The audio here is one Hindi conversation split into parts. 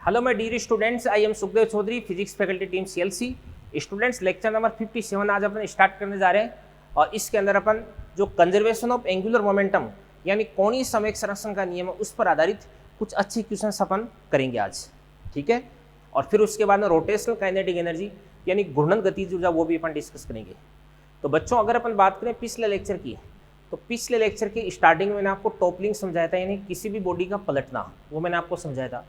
Hello my dear students, I am Sukhdev Chaudhary, physics faculty team CLC. Students, lecture number 57 आज अपन स्टार्ट करने जा रहे हैं और इसके अंदर अपन जो कंजर्वेशन ऑफ एंगुलर मोमेंटम यानी कोणीय संवेग संरक्षण का नियम है उस पर आधारित कुछ अच्छे क्वेश्चंस अपन करेंगे आज, ठीक है। और फिर उसके बाद में रोटेशनल काइनेटिक एनर्जी यानी घूर्णन गतिज ऊर्जा वो भी अपन डिस्कस करेंगे। तो बच्चों, अगर अपन बात करें पिछले लेक्चर की, तो पिछले लेक्चर की स्टार्टिंग में मैंने आपको टॉपलिंग समझाया था, यानी किसी भी बॉडी का पलटना, वो मैंने आपको समझाया था।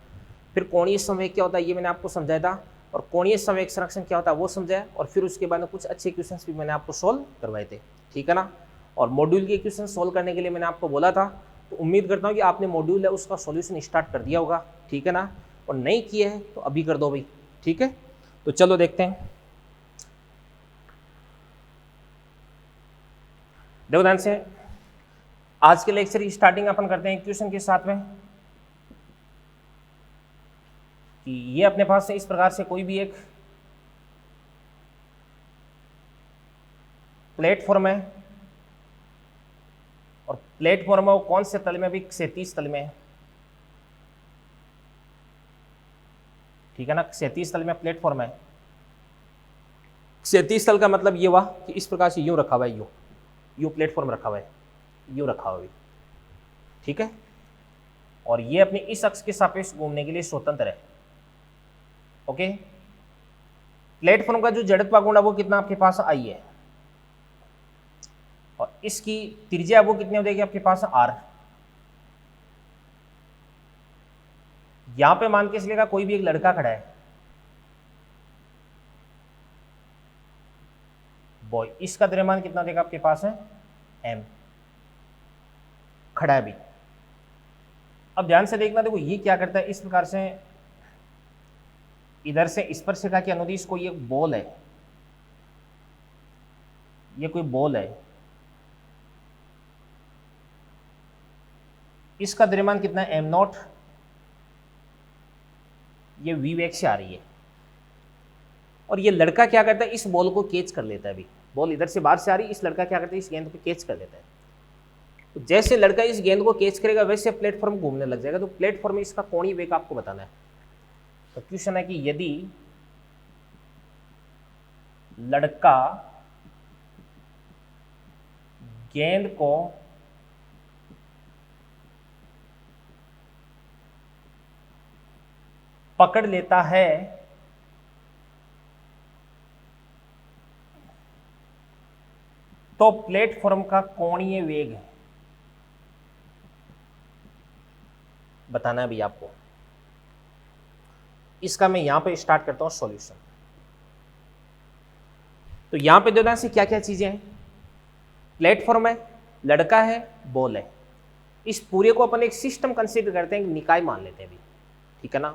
फिर कोणीय संवेग क्या होता है ये मैंने आपको समझाया था, और कोणीय संवेग संरक्षण क्या होता है वो समझाया, और फिर उसके बाद में कुछ अच्छे क्वेश्चंस भी मैंने आपको सोल्व करवाए थे, ठीक है ना। और मॉड्यूल के क्वेश्चन सोल्व करने के लिए मैंने आपको बोला था, तो उम्मीद करता हूँ कि आपने मॉड्यूल है उसका सॉल्यूशन स्टार्ट कर दिया होगा, ठीक है ना। और नहीं किए हैं तो अभी कर दो भाई, ठीक है। तो चलो देखते हैं, देखो ध्यान से। आज के लेक्चर की स्टार्टिंग अपन करते हैं क्वेश्चन के साथ में कि ये अपने पास से इस प्रकार से कोई भी एक प्लेटफॉर्म है, और प्लेटफॉर्म है वो कौन से तल में, भी क्षैतिज तल में है, ठीक है ना। क्षैतिज तल में प्लेटफॉर्म है। क्षैतिज तल का मतलब ये हुआ कि इस प्रकार से यूं रखा हुआ है, यूं प्लेटफॉर्म रखा हुआ है, यूं रखा हुआ है, ठीक है। और ये अपने इस अक्ष के सापेक्ष घूमने के लिए स्वतंत्र है, ओके। प्लेटफॉर्म का जो जड़त्व गुण है वो कितना आपके पास आई है, और इसकी त्रिज्या वो कितनी हो जाएगी आपके पास आर। यहां पे मान के चलेगा कोई भी एक लड़का खड़ा है, बॉय, इसका द्रव्यमान कितना देगा आपके पास है एम, खड़ा है भी। अब ध्यान से देखना, देखो ये क्या करता है, इस प्रकार से इधर से स्पर्शिका की अनुदिश कोई एक बॉल है, ये कोई बॉल है, इसका द्रव्यमान कितना है एम नॉट, ये वी वेग से आ रही है। और ये लड़का क्या करता है, इस बॉल को कैच कर लेता है। अभी बॉल इधर से बाहर से आ रही है, इस लड़का क्या करता है, इस गेंद को कैच कर लेता है। तो जैसे लड़का इस गेंद को कैच करेगा वैसे प्लेटफॉर्म घूमने लग जाएगा। तो प्लेटफॉर्म में इसका कोणीय वेग आपको बताना है। तो क्वेश्चन है कि यदि लड़का गेंद को पकड़ लेता है तो प्लेटफॉर्म का कोणीय वेग बताना है भी आपको। इसका मैं यहां पे स्टार्ट करता हूं सॉल्यूशन। तो यहां पे देखना से क्या क्या चीजें हैं, प्लेटफॉर्म है, लड़का है, बॉल है। इस पूरे को अपन एक सिस्टम कंसीडर करते हैं, निकाय मान लेते हैं भी, ठीक है ना।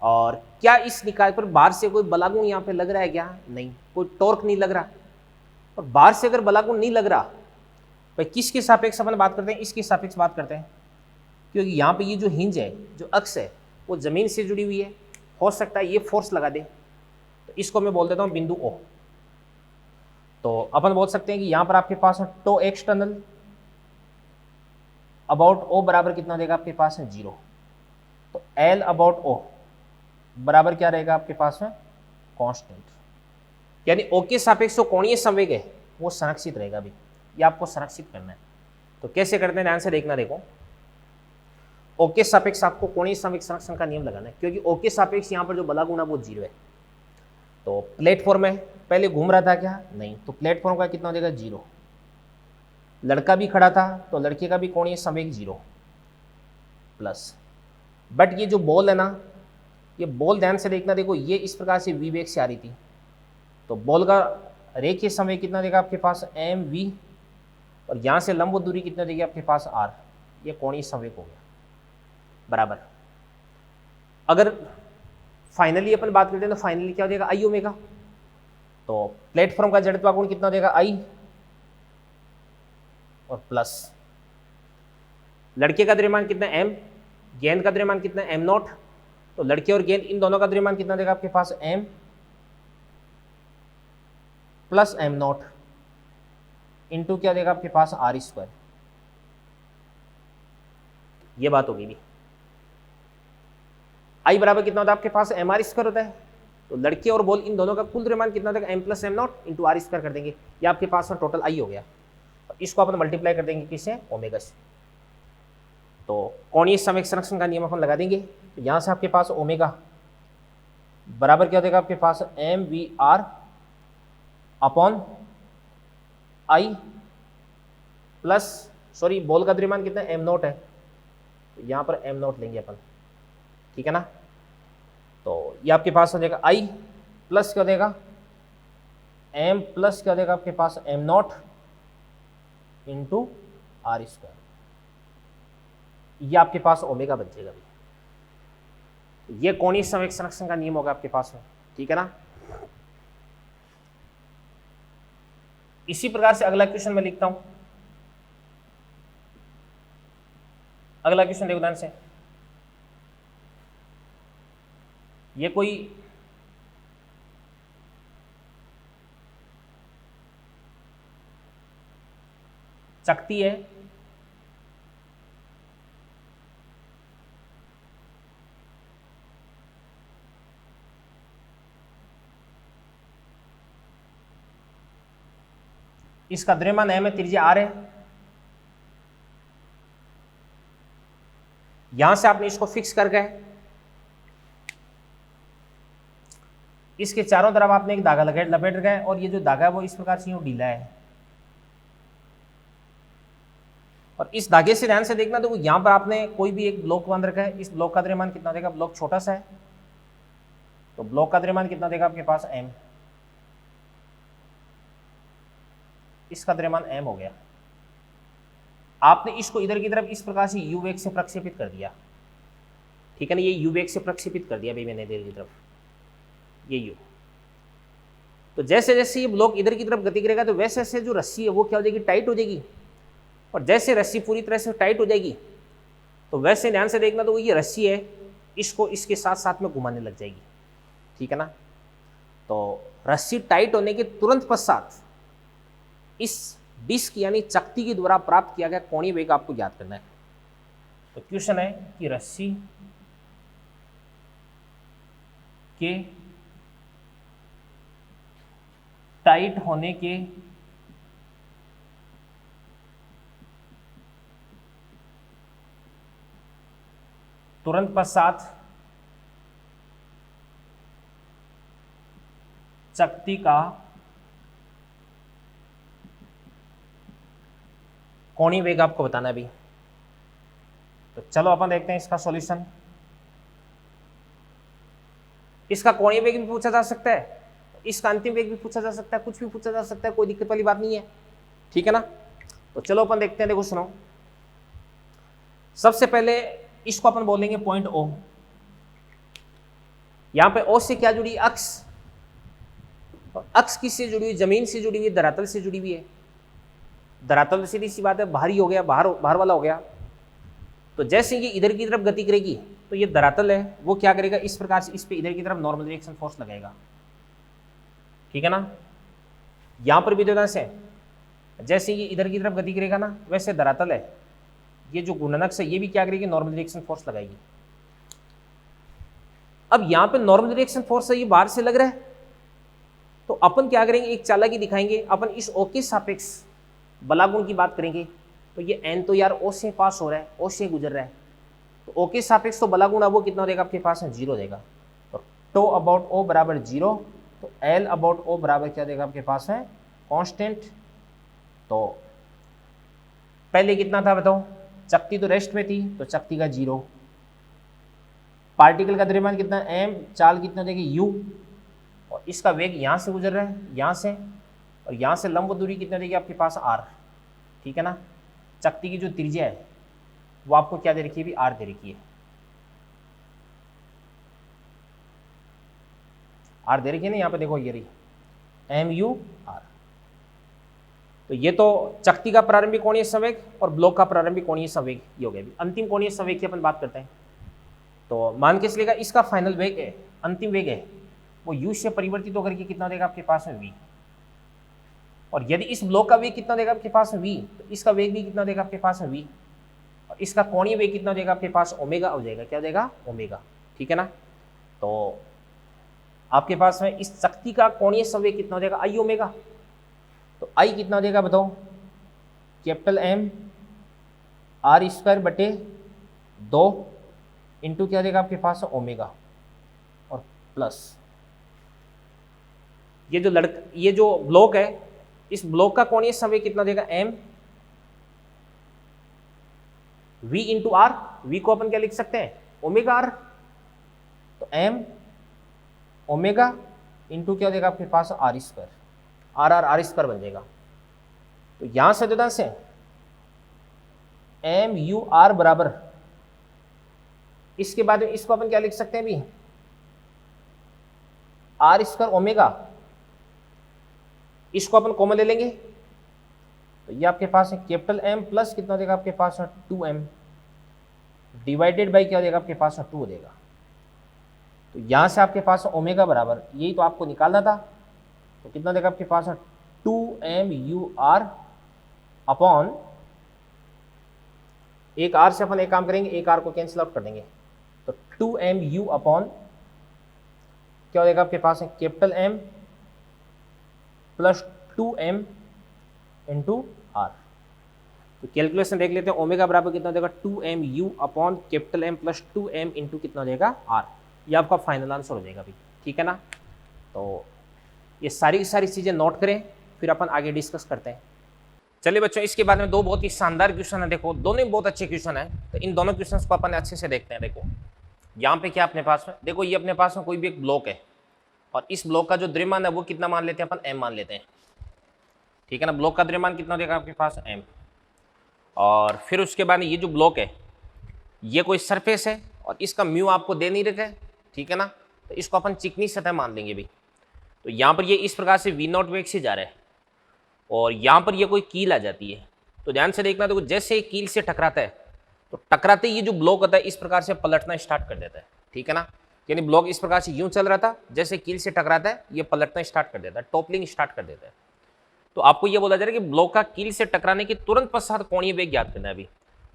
और क्या इस निकाय पर बाहर से कोई बलागुण यहां पे लग रहा है क्या, नहीं, कोई टॉर्क नहीं लग रहा। और बाहर से अगर बलागुण नहीं लग रहा, भाई किसके सापेक्ष अपन बात करते हैं, इसके सापेक्ष बात करते हैं, क्योंकि यहाँ पे ये जो हिंज है, जो अक्ष है, वो जमीन से जुड़ी हुई है। हो सकता है ये फोर्स लगा दे, तो इसको मैं बोल देता हूँ बिंदु ओ। तो अपन बोल सकते हैं कि यहाँ पर आपके पास है टो एक्सटर्नल अबाउट ओ बराबर कितना देगा आपके पास है 0। तो एल अबाउट ओ बराबर क्या रहेगा आपके पास में कांस्टेंट, यानी ओ के सापेक्ष जो कोणीय संवेग है वो संरक्षित रहेगा। अभी ये आपको संरक्षित करना है। तो कैसे करते हैं ध्यान से देखना, देखो ओ के सापेक्ष आपको कोणीय संवेग संरक्षण का नियम लगाना है, क्योंकि ओ के सापेक्ष यहाँ पर जो बला गुणा वो 0 है। तो प्लेटफॉर्म है, पहले घूम रहा था क्या, नहीं, तो प्लेटफॉर्म का कितना हो जाएगा 0। लड़का भी खड़ा था तो लड़के का भी कोणीय संवेग 0 प्लस, बट ये जो बॉल है ना, ये बॉल ध्यान से देखना, देखो ये इस प्रकार से वी वेग से आ रही थी, तो बॉल का रेखीय संवेग कितना देगा आपके पास एम वी, और यहाँ से लंब दूरी कितना देगी आपके पास आर, ये कोणीय संवेग हो गया बराबर। अगर फाइनली अपन बात करते हैं तो फाइनली क्या हो जाएगा आई ओमेगा। तो प्लेटफॉर्म का जड़त्व गुण कितना देगा आई, और प्लस लड़के का द्रव्यमान कितना एम, गेंद का द्रव्यमान कितना एम नॉट, तो लड़के और गेंद इन दोनों का द्रव्यमान कितना देगा आपके पास M plus M not into क्या देगा आपके पास आर स्क्वायर। ये बात होगी भी। आई बराबर कितना होता है आपके पास एम आर स्क्वायर होता है, तो लड़के और बॉल इन दोनों का कुल द्रव्यमान कितना होता है M plus M not into R square कर देंगे, ये आपके पास में टोटल आई हो गया। इसको अपन मल्टीप्लाई कर देंगे किससे, ओमेगा से। तो कोणीय संवेग संरक्षण का नियम अपन लगा देंगे, तो यहाँ से आपके पास ओमेगा बराबर क्या हो जाएगा आपके पास M V R upon I plus, sorry ball का द्रव्यमान कितना एम नॉट है, तो यहाँ पर एम नॉट लेंगे अपन, ठीक है ना। तो ये आपके पास हो जाएगा आई प्लस क्या हो जाएगा एम प्लस क्या हो जाएगा आपके पास M not into R square, ये आपके पास ओमेगा बन जाएगा। ये कोणीय संवेग संरक्षण का नियम होगा आपके पास में, ठीक है ना। इसी प्रकार से अगला क्वेश्चन मैं लिखता हूं। अगला क्वेश्चन देखो ध्यान से, ये कोई चकती है, इसका द्रव्यमान एम है, त्रिज्या आर है। यहां से आपने इसको फिक्स कर गए, इसके चारों तरफ आपने एक धागा लपेट गए, और ये जो धागा है वो इस प्रकार से यूं ढीला है, और इस धागे से ध्यान से देखना, तो यहां पर आपने कोई भी एक ब्लॉक बांध रखा है, इस ब्लॉक का द्रव्यमान कितना देगा, ब्लॉक छोटा सा है, तो ब्लॉक का द्रव्यमान कितना देगा आपके पास एम, इसका द्रव्यमान m हो गया। आपने इसको इधर की तरफ इस प्रकार से u वेग से प्रक्षेपित कर दिया, ठीक है ना, ये u वेग से प्रक्षेपित कर दिया भाई मैंने इधर की तरफ, ये u। तो जैसे जैसे ये ब्लॉक इधर की तरफ गति करेगा, तो वैसे वैसे जो रस्सी है वो क्या हो जाएगी, टाइट हो जाएगी, और जैसे रस्सी पूरी तरह से टाइट हो जाएगी, तो वैसे ध्यान से देखना, तो ये रस्सी है, इसको इसके साथ साथ में घुमाने लग जाएगी, ठीक है ना। तो रस्सी टाइट होने के तुरंत पश्चात इस डिस्क यानी चकती के द्वारा प्राप्त किया गया कोणीय वेग आपको ज्ञात करना है। तो क्वेश्चन है कि रस्सी के टाइट होने के तुरंत पश्चात चकती का कोणीय वेग आपको बताना है अभी। तो चलो अपन देखते हैं इसका सॉल्यूशन। इसका कोणीय वेग भी पूछा जा सकता है, इसका अंतिम वेग भी पूछा जा सकता है, कुछ भी पूछा जा सकता है, कोई दिक्कत वाली बात नहीं है, ठीक है ना। तो चलो अपन देखते हैं, देखो सुनो, सबसे पहले इसको अपन बोलेंगे पॉइंट O। यहां पे O से क्या जुड़ी, अक्ष, और अक्ष किससे जुड़ी हुई, जमीन से जुड़ी हुई, धरातल से जुड़ी हुई है। धरातल सीधी सी बात है, भारी हो गया, बाहर वाला हो गया। तो जैसे ये इधर की तरफ गति करेगी, तो ये धरातल है वो क्या करेगा, इस प्रकार से इस पे इधर की तरफ नॉर्मल रिएक्शन फोर्स लगाएगा, ठीक है ना। यहां पर भी तो से जैसे ये इधर की तरफ गति करेगा ना, वैसे धरातल है, ये जो गुणनक है ये भी क्या करेगी, नॉर्मल रिएक्शन फोर्स लगाएगी। अब यहां पे नॉर्मल रिएक्शन फोर्स है, ये बाहर से लग रहा है, तो अपन क्या करेंगे, एक चालाकी दिखाएंगे, अपन इस O के सापेक्ष बलागुण की बात करेंगे। तो ये n तो यार O से पास हो रहा है, O से गुजर रहा है, तो O के सापेक्ष तो बलागुण अब वो कितना हो जाएगा आपके पास है, 0 हो जाएगा। तो टो अबाउट O बराबर 0, तो L अबाउट O बराबर क्या देगा आपके पास है, कांस्टेंट। तो पहले कितना था बताओ, चकती तो रेस्ट में थी, तो चकती का 0, पार्टिकल का द्रव्यमान कितना m, चाल कितना देगी u, और इसका वेग यहाँ से गुजर रहा है, यहाँ से, और यहाँ से लंब दूरी कितना देगी आपके पास r, ठीक है ना। चकती की जो त्रिज्या है वो आपको क्या दे रखी है, भी r दे रखी है, r दे रखी है ना, यहाँ पे देखो ये रही MUR। तो ये तो चकती का प्रारंभिक कोणीय संवेग और ब्लॉक का प्रारंभिक कोणीय संवेग ये हो गया। अंतिम कोणीय संवेग की अपन बात करते हैं। तो मान के चलेगा इसका फाइनल वेग है, अंतिम वेग है, वो u से परिवर्तित होकर के कितना देगा आपके पास में v, और यदि इस ब्लॉक का वेग कितना देगा आपके पास में v, तो इसका वेग भी कितना देगा आपके पास में v, और इसका कोणीय वेग कितना देगा आपके पास ओमेगा हो जाएगा, क्या देगा ओमेगा, ठीक है ना। तो आपके पास में इस शक्ति का कोणीय संवेग कितना हो जाएगा, आई ओमेगा। तो आई कितना हो जाएगा बताओ, कैपिटल एम आर स्क्वायर बटे 2 इंटू क्या देगा आपके पास ओमेगा और प्लस ये जो ब्लॉक है, इस ब्लॉक का कोणीय संवेग कितना देगा, M V into R. V को अपन क्या लिख सकते हैं, ओमेगा आर। तो एम ओमेगा इंटू क्या देगा आपके पास आर स्क्वायर, आर स्क्वायर बन जाएगा। तो यहां से देता से एम यू आर बराबर, इसके बाद में इसको अपन क्या लिख सकते हैं अभी, आर स्क्वायर ओमेगा, इसको अपन कॉमन ले लेंगे। तो ये आपके पास है कैपिटल एम प्लस कितना देगा आपके पास 2m डिवाइडेड बाई क्या देगा आपके पास 2 देगा। तो यहां से आपके पास ओमेगा बराबर, यही तो आपको निकालना था, तो कितना देगा आपके पास 2m यू आर अपॉन, एक आर से अपन एक काम करेंगे, एक आर को कैंसिल आउट कर देंगे। तो 2m यू अपॉन क्या हो जाएगा आपके पास है capital M plus 2m into R. तो कैलकुलेशन देख लेते हैं, ओमेगा बराबर कितना देगा 2m U upon capital M plus 2m into कितना देगा आर। ये आपका फाइनल आंसर हो जाएगा अभी, ठीक है ना। तो ये सारी चीज़ें नोट करें, फिर अपन आगे डिस्कस करते हैं। चलिए बच्चों, इसके बाद में दो बहुत ही शानदार क्वेश्चन है, देखो दोनों ही बहुत अच्छे क्वेश्चन है। तो इन दोनों क्वेश्चन को अपन अच्छे से देखते हैं। देखो यहाँ पे क्या अपने पास में, देखो ये अपने पास में कोई भी एक ब्लॉक है और इस ब्लॉक का जो द्रव्यमान है वो कितना मान लेते हैं अपन, m मान लेते हैं, ठीक है ना। ब्लॉक का द्रव्यमान कितना देगा आपके पास m, और फिर उसके बाद ये जो ब्लॉक है ये कोई सरफेस है और इसका म्यू आपको दे नहीं रखा है, ठीक है ना। तो इसको अपन चिकनी सतह मान लेंगे भी। तो यहाँ पर ये इस प्रकार से v0 वेग से जा रहा है और यहाँ पर ये कोई कील आ जाती है। तो ध्यान से देखना, देखो जैसे ये कील से टकराता है तो टकराते ये जो ब्लॉक होता है इस प्रकार से पलटना स्टार्ट कर देता है, ठीक है ना। यानी ब्लॉक इस प्रकार से यूं चल रहा था, जैसे कील से टकराता है ये पलटना स्टार्ट कर देता है, टॉपलिंग स्टार्ट कर देता है। तो आपको ये बोला जा रहा है कि ब्लॉक का कील से टकराने के तुरंत पश्चात कोणीय वेग ज्ञात करना है। अभी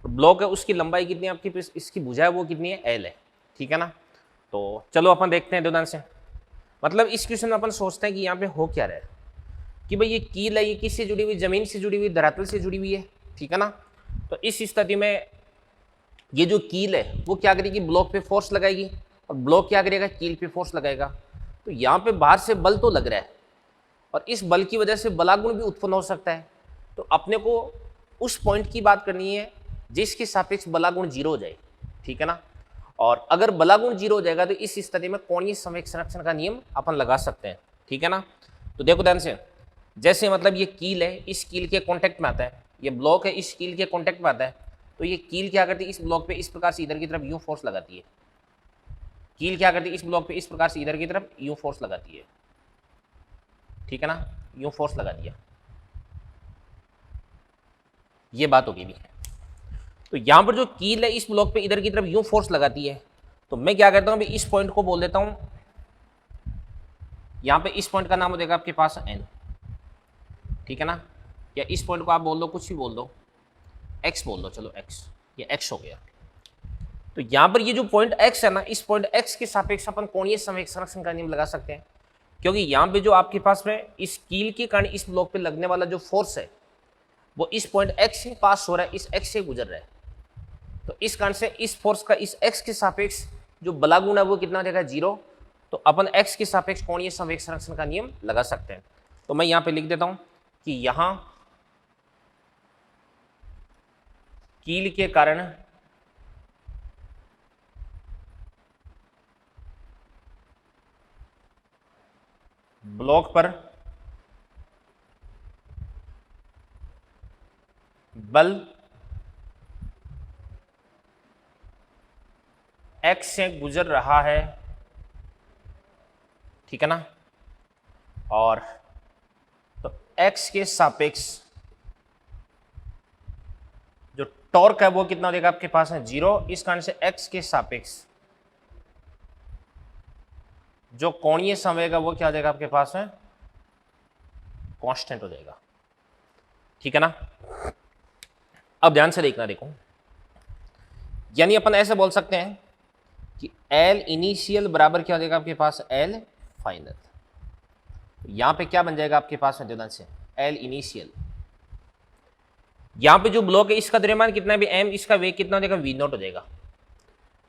तो ब्लॉक है उसकी लंबाई कितनी है आपकी, इसकी भुजा है वो कितनी है, एल है, ठीक है ना। तो चलो अपन देखते हैं ध्यान से। मतलब इस क्वेश्चन में अपन सोचते हैं कि यहाँ पे हो क्या रहा है कि भाई ये कील है, ये किससे जुड़ी हुई, जमीन से जुड़ी हुई, धरातल से जुड़ी हुई है, ठीक है ना। तो इस स्थिति में ये जो कील है वो क्या करेगी, ब्लॉक पे फोर्स लगाएगी और ब्लॉक क्या करेगा, कील पे फोर्स लगाएगा। तो यहाँ पे बाहर से बल तो लग रहा है और इस बल की वजह से बलागुण भी उत्पन्न हो सकता है। तो अपने को उस पॉइंट की बात करनी है जिसके सापेक्ष बलागुण 0 हो जाए, ठीक है ना। और अगर बलागुण 0 हो जाएगा तो इस स्थिति में कोणीय संवेग संरक्षण का नियम अपन लगा सकते हैं, ठीक है ना। तो देखो ध्यान से, जैसे मतलब ये कील है, इस कील के कांटेक्ट में आता है, ये ब्लॉक है, इस कील के कांटेक्ट में आता है। तो ये कील क्या करती है, इस ब्लॉक पे इस प्रकार से इधर की तरफ यूं फोर्स लगाती है। कील क्या करती है, इस ब्लॉक पे इस प्रकार से इधर की तरफ यूं फोर्स लगाती है, ठीक है ना, यूं फोर्स लगा दिया। ये बात होगी भी। तो यहां पर जो कील है इस ब्लॉक पे इधर की तरफ यूं फोर्स लगाती है। तो मैं क्या करता हूं, इस पॉइंट को बोल देता हूं, यहां पे इस पॉइंट का नाम हो जाएगा आपके पास n, ठीक है ना। या इस पॉइंट को आप बोल दो, कुछ भी बोल दो, x बोल दो, चलो x, ये x हो गया। तो यहां पर ये जो पॉइंट x है ना, इस पॉइंट x के सापेक्ष अपन कोणीय संवेग संरक्षण का नियम लगा सकते हैं, क्योंकि यहां पे जो आपके पास में इस कील के कारण इस ब्लॉक पे लगने वाला जो फोर्स है वो इस पॉइंट x से पास हो रहा है, इस x से गुजर रहा है। तो इस कारण से इस फोर्स का इस x के सापेक्ष जो बलागुण है वो कितना देगा, 0। तो अपन x के सापेक्ष कोणीय संवेग संरक्षण का नियम लगा सकते हैं। तो मैं यहां पे लिख देता हूं कि यहां कील के कारण ब्लॉक पर बल x से गुजर रहा है, ठीक है ना। और तो x के सापेक्ष जो टॉर्क है वो कितना देगा आपके पास है, 0। इस कारण से x के सापेक्ष जो कोणीय संवेग है वो क्या देगा आपके पास है, कांस्टेंट हो जाएगा, ठीक है ना। अब ध्यान से देखना, देखो यानी अपन ऐसे बोल सकते हैं कि एल इनिशियल बराबर क्या हो जाएगा आपके पास एल फाइनल। यहां पे क्या बन जाएगा आपके पास ध्यान से, एल इनिशियल। यहां पे जो ब्लॉक है इसका द्रव्यमान कितना भी एम, इसका वेग कितना हो जाएगा वी नॉट हो जाएगा।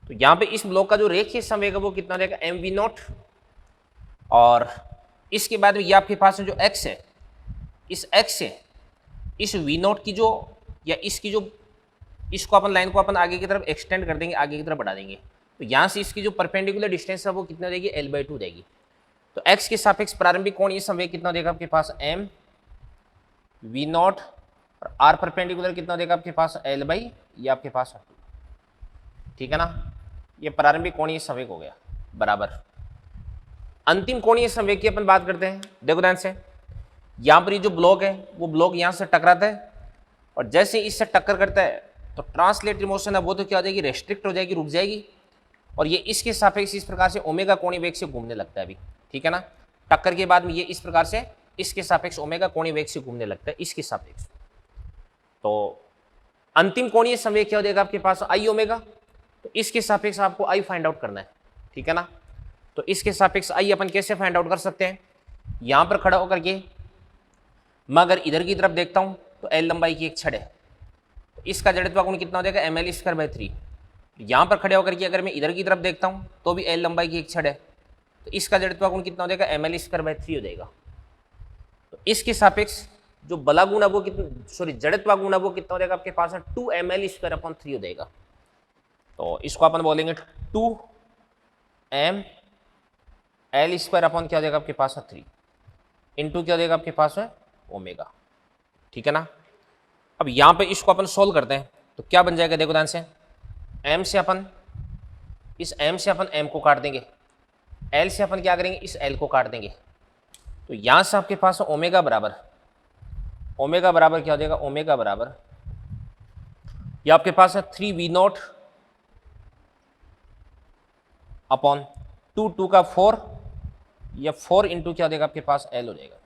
तो यहां पे इस ब्लॉक का जो रेखीय संवेग है वो कितना हो जाएगा एम वी नॉट। और इसके बाद में ये आपके पास जो एक्स है, इस एक्स से इस वी नॉट की जो या इसकी जो, इसको अपन लाइन को अपन आगे की तरफ एक्सटेंड कर देंगे, आगे की तरफ बढ़ा देंगे। तो यहाँ से इसकी जो परपेंडिकुलर डिस्टेंस है वो कितना देगी L/2 देगी। तो x के सापेक्ष प्रारंभिक कोण ये संवेग कितना देगा आपके पास m v नॉट, और r परपेंडिकुलर कितना देगा आपके पास L बाई ये आपके पास, ठीक है ना। ये प्रारंभिक कोणीय संवेग हो गया बराबर। अंतिम कोणीय संवेग की अपन बात करते हैं। देखो ध्यान से, यहाँ पर ये जो ब्लॉक है वो ब्लॉक यहाँ से टकराता है, और जैसे इससे टक्कर करता है तो ट्रांसलेटरी मोशन है वो तो क्या हो जाएगी रेस्ट्रिक्ट हो जाएगी, रुक जाएगी, और ये इसके सापेक्ष इस प्रकार से ओमेगा कोणीय वेग से घूमने लगता है अभी, ठीक है ना। टक्कर के बाद में ये इस प्रकार से इसके सापेक्ष ओमेगा कोणीय वेग से घूमने लगता है इसके सापेक्ष। तो अंतिम कोणीय संवेग क्या हो जाएगा आपके पास आई ओमेगा। तो इसके सापेक्ष आपको आई फाइंड आउट करना है, ठीक है ना। तो इसके सापेक्ष आई अपन कैसे फाइंड आउट कर सकते हैं, यहां पर खड़ा होकर के मैं अगर इधर की तरफ देखता हूं तो एल लंबाई की एक छड़ है, तो इसका जड़त्व गुण कितना हो जाएगा ml²/3। यहां पर खड़े होकर के अगर मैं इधर की तरफ देखता हूं तो भी एल लंबाई की एक छड़ है, तो इसका जड़त्व गुण कितना हो जाएगा ml²/3 हो जाएगा। तो इसके सापेक्ष जो बला गुण है वो कितना, सॉरी जड़त्व गुण है वो कितना हो जाएगा आपके पास 2ml²/3 हो जाएगा। तो इसको अपन बोलेंगे 2ml² क्या हो जाएगा आपके पास 3 इंटू क्या हो जाएगा आपके पास है ओमेगा, ठीक है ना। अब यहां पे इसको अपन सोल्व करते हैं तो क्या बन जाएगा, देखो ध्यान से, m से अपन इस m से अपन m को काट देंगे, l से अपन क्या करेंगे इस l को काट देंगे। तो यहां से आपके पास ओमेगा बराबर क्या हो जाएगा, ओमेगा बराबर ये आपके पास है 3v0 अपॉन 2 का 4, या 4 इंटू क्या हो जाएगा आपके पास l हो जाएगा।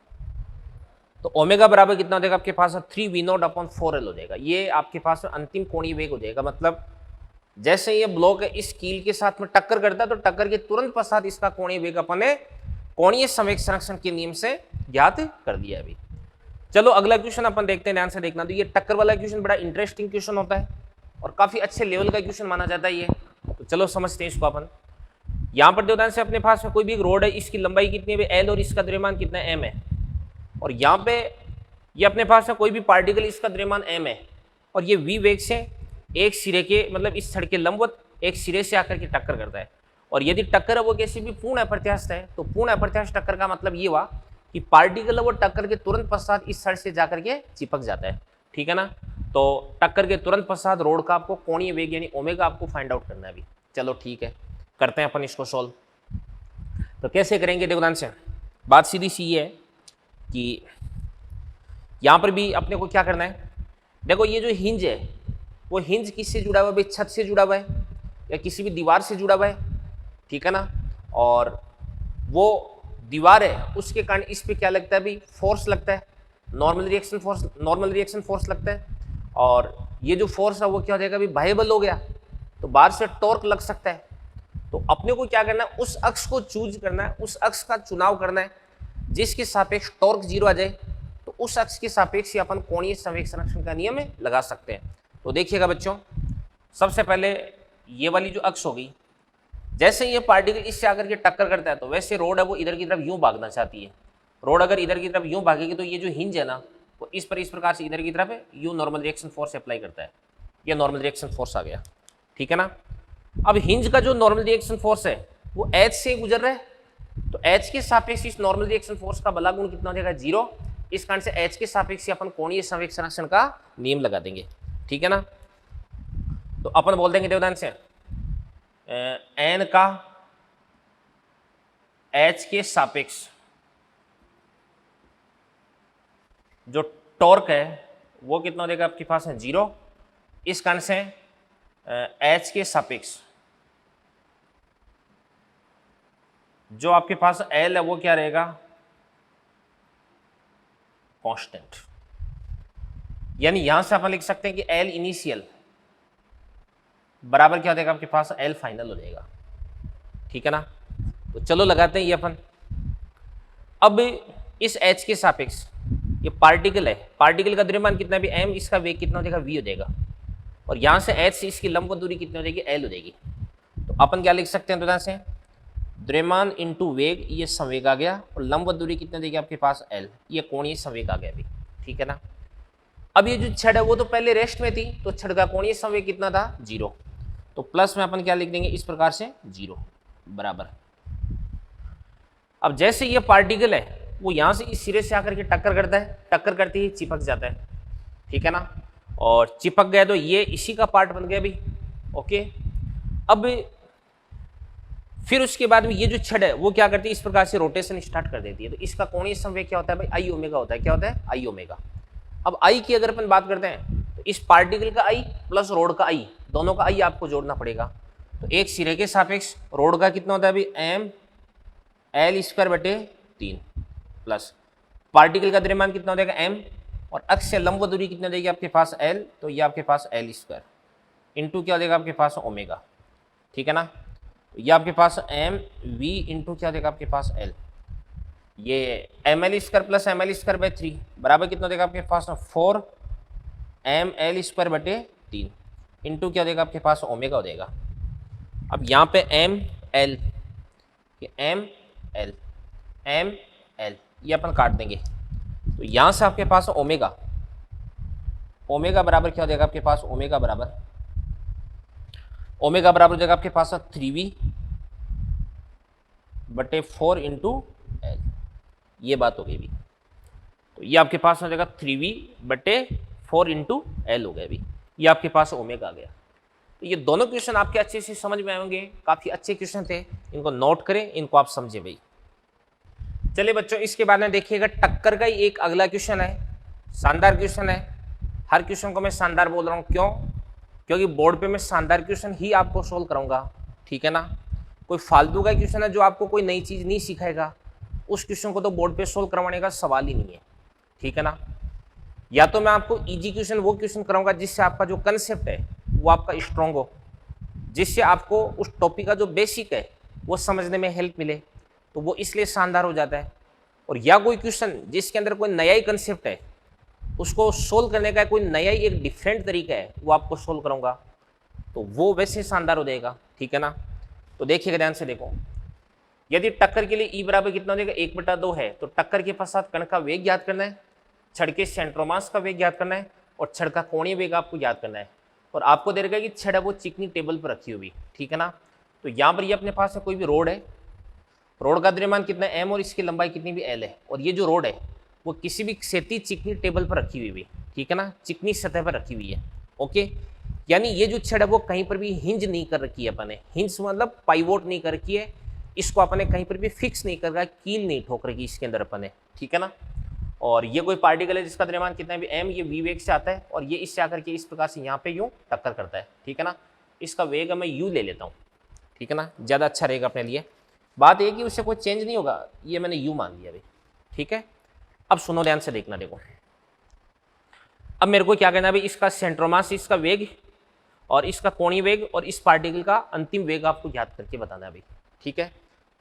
तो ओमेगा बराबर कितना हो जाएगा आपके पास 3v0 अपॉन 4l हो जाएगा। ये आपके पास अंतिम कोणीय वेग हो जाएगा। मतलब जैसे ये ब्लॉक है इस कील के साथ में टक्कर करता है तो टक्कर के तुरंत पश्चात इसका कोणीय वेग अपन ने कोणीय संवेग संरक्षण के नियम से ज्ञात कर दिया अभी। चलो अगला क्वेश्चन अपन देखते हैं, ध्यान से देखना। तो ये टक्कर वाला क्वेश्चन बड़ा इंटरेस्टिंग क्वेश्चन होता है और काफी अच्छे लेवल का क्वेश्चन माना जाता है ये। तो चलो समझते हैं इसको अपन। यहाँ पर ध्यान से अपने पास में कोई भी एक रोड है, इसकी लंबाई कितनी है एल और इसका द्रव्यमान कितना है m है, और यहाँ पे ये अपने पास में कोई भी पार्टिकल इसका द्रव्यमान m है, और ये v वेग से एक सिरे के मतलब इस छड़ के लंबवत एक सिरे से आकर के टक्कर करता है। और यदि टक्कर है वो कैसी भी पूर्ण अप्रत्यास्थ है, तो पूर्ण अप्रत्यास्थ टक्कर का मतलब ये हुआ कि पार्टिकल है वो टक्कर के तुरंत पश्चात इस छड़ से जाकर के चिपक जाता है, ठीक है ना। तो टक्कर के तुरंत पश्चात रोड का आपको कोणीय वेग यानी ओमेगा आपको फाइंड आउट करना है अभी। चलो ठीक है, करते हैं अपन इसको सॉल्व। तो कैसे करेंगे, देखो ध्यान से, बात सीधी सी है कि यहां पर भी अपने को क्या करना है। देखो ये जो हिंज है वो हिंज किससे जुड़ा हुआ है भाई, छत से जुड़ा हुआ है या किसी भी दीवार से जुड़ा हुआ है, ठीक है ना। और वो दीवार है उसके कारण इस पे क्या लगता है भाई, फोर्स लगता है, नॉर्मल रिएक्शन फोर्स लगता है। और ये जो फोर्स है वो क्या हो जाएगा भाई, बाह्य बल हो गया, तो बाहर से टॉर्क लग सकता है। तो अपने को क्या करना है, उस अक्ष को चूज करना है, उस अक्ष का चुनाव करना है जिसके सापेक्ष टॉर्क 0 आ जाए। तो उस अक्ष के सापेक्ष अपन कोणीय संवेग संरक्षण का नियम लगा सकते हैं। तो देखिएगा बच्चों, सबसे पहले ये वाली जो अक्ष होगी, जैसे ये पार्टिकल इससे आकर के टक्कर करता है तो वैसे रोड है वो इधर की तरफ यूं भागना चाहती है। रोड अगर इधर की तरफ यूं भागेगी तो ये जो हिंज है ना वो इस प्रकार से इधर की तरफ है, यूं नॉर्मल रिएक्शन फोर्स अप्लाई करता है। ये नॉर्मल रिएक्शन फोर्स आ गया, ठीक है ना। अब हिंज का जो नॉर्मल रिएक्शन फोर्स है वो एच से गुजर रहा है, तो एच के सापेक्ष इस नॉर्मल रिएक्शन फोर्स का बला गुण कितना हो जाएगा 0। इस कारण से एच के सापेक्ष अपन कोणीय संवेग संरक्षण का नियम लगा देंगे, ठीक है ना। तो अपन बोल देंगे देवदान से एन का एच के सापेक्ष जो टॉर्क है वो कितना हो जाएगा आपके पास है 0। इस कारण से एच के सापेक्ष जो आपके पास एल है वो क्या रहेगा, कांस्टेंट। यानी यहां से अपन लिख सकते हैं कि एल इनिशियल बराबर क्या हो जाएगा आपके पास एल फाइनल हो जाएगा। ठीक है ना। तो चलो लगाते हैं ये अपन। अब इस एच के सापेक्ष ये पार्टिकल है, पार्टिकल का द्रव्यमान कितना भी m, इसका वेग कितना हो जाएगा v हो जाएगा, और यहां से h से इसकी लंबवत दूरी कितनी हो जाएगी l हो जाएगी। तो अपन क्या लिख सकते हैं, तो से द्रव्यमान इंटू वेग, ये संवेग आ गया, और लंबवत दूरी कितनी हो जाएगी आपके पास l, ये कोणीय संवेग आ गया अभी, ठीक है ना। अब ये जो छड़ है वो तो पहले रेस्ट में थी, तो छड़ का कोणीय संवेग कितना था, 0, तो प्लस में अपन क्या लिख देंगे इस प्रकार से 0 बराबर। अब जैसे ये पार्टिकल है वो यहां से इस सिरे से आकर के टक्कर करता है, टक्कर करते ही चिपक जाता है, ठीक है ना, और चिपक गया तो ये इसी का पार्ट बन गया भी, ओके। अब फिर उसके बाद में ये जो छड़ है वो क्या करती है, इस प्रकार से रोटेशन स्टार्ट कर देती है, तो इसका कोणीय संवेग क्या होता है भाई, आई ओमेगा होता है, क्या होता है, आई ओमेगा। अब आई की अगर अपन बात करते हैं तो इस पार्टिकल का आई प्लस रोड का आई, दोनों का आई आपको जोड़ना पड़ेगा। तो एक सिरे के सापेक्ष रोड का कितना होता है अभी, एम एल स्क्वायर बटे 3 प्लस पार्टिकल का द्रव्यमान कितना हो जाएगा m, और अक्ष से लंब दूरी कितनी हो जाएगी आपके पास l, तो ये आपके पास एल स्क्वायर इंटू क्या हो जाएगा आपके पास ओमेगा, ठीक है ना। तो ये आपके पास एम वी इंटू क्या हो जाएगा आपके पास l, ये M L square plus M L square by 3 बराबर कितना हो जाएगा आपके पास 4 एम एल स्क्वायर बटे 3 इंटू क्या हो जाएगा आपके पास ओमेगा हो जाएगा। अब यहाँ पे M L, M L M L ये अपन काट देंगे, तो यहां से आपके पास ओमेगा, ओमेगा बराबर क्या हो जाएगा आपके पास, ओमेगा बराबर हो जाएगा आपके पास 3v बटे 4 इंटू एल, ये बात हो गई भी। तो ये आपके पास हो जाएगा 3v बटे 4 इंटू एल हो गया अभी, ये आपके पास ओमेगा आ गया। तो ये दोनों क्वेश्चन आपके अच्छे से समझ में आएंगे, काफी अच्छे क्वेश्चन थे, इनको नोट करें, इनको आप समझे भाई। चलिए बच्चों, इसके बाद में देखिएगा टक्कर का ही एक अगला क्वेश्चन है, शानदार क्वेश्चन है। हर क्वेश्चन को मैं शानदार बोल रहा हूँ, क्यों, क्योंकि बोर्ड पे मैं शानदार क्वेश्चन ही आपको सोल्व कराऊंगा, ठीक है ना। कोई फालतू का क्वेश्चन है जो आपको कोई नई चीज नहीं सिखाएगा, उस क्वेश्चन को तो बोर्ड पे सोल्व करवाने का सवाल ही नहीं है, ठीक है ना। या तो मैं आपको इजी क्वेश्चन वो क्वेश्चन कराऊंगा जिससे आपका जो कंसेप्ट है वो आपका स्ट्रॉन्ग हो, जिससे आपको उस टॉपिक का जो बेसिक है वो समझने में हेल्प मिले, तो वो इसलिए शानदार हो जाता है। और या कोई क्वेश्चन जिसके अंदर कोई नया ही कंसेप्ट है, उसको सोल्व करने का कोई नया ही एक डिफरेंट तरीका है, वो आपको सोल्व करूंगा, तो वो वैसे शानदार हो जाएगा, ठीक है ना। तो देखिएगा ध्यान से, देखो यदि टक्कर के लिए ई बराबर कितना हो जाएगा 1/2 है, तो टक्कर के पश्चात कण का वेग याद करना है, छड़ के सेंट्रोमास का वेग याद करना है, और छड़ का कोणीय वेग आपको याद करना है। और आपको दे रखा है कि छड़ है वो चिकनी टेबल पर रखी हुई, ठीक है ना। तो यहाँ पर ये अपने पास है कोई भी रोड है, रोड का द्रव्यमान कितना है m, और इसकी लंबाई कितनी भी l है, और ये जो रोड है वो किसी भी क्षैतिज चिकनी टेबल पर रखी हुई है, ठीक है ना, चिकनी सतह पर रखी हुई है, ओके। यानी ये जो छड़ है वो कहीं पर भी हिंज नहीं कर रखी है अपने, हिंज मतलब पाइवोट नहीं कर रखी है, इसको अपने कहीं पर भी फिक्स नहीं कर रहा, कील नहीं ठोक रखी इसके अंदर अपने, ठीक है ना। और ये कोई पार्टिकल है जिसका द्रव्यमान कितना भी m, ये v वेग से आता है, और ये इससे आकर के इस प्रकार से यहाँ पे यूं टक्कर करता है, ठीक है ना। इसका वेग मैं u ले लेता हूँ, ठीक है ना, ज़्यादा अच्छा रहेगा अपने लिए। बात ये कि उससे कोई चेंज नहीं होगा, ये मैंने u मान लिया अभी, ठीक है। अब सुनो ध्यान से, देखना, देखो अब मेरे को क्या कहना है भाई, इसका सेंट्रोमास, इसका वेग, और इसका कोणीय वेग, और इस पार्टिकल का अंतिम वेग आपको याद करके बताना है भाई, ठीक है।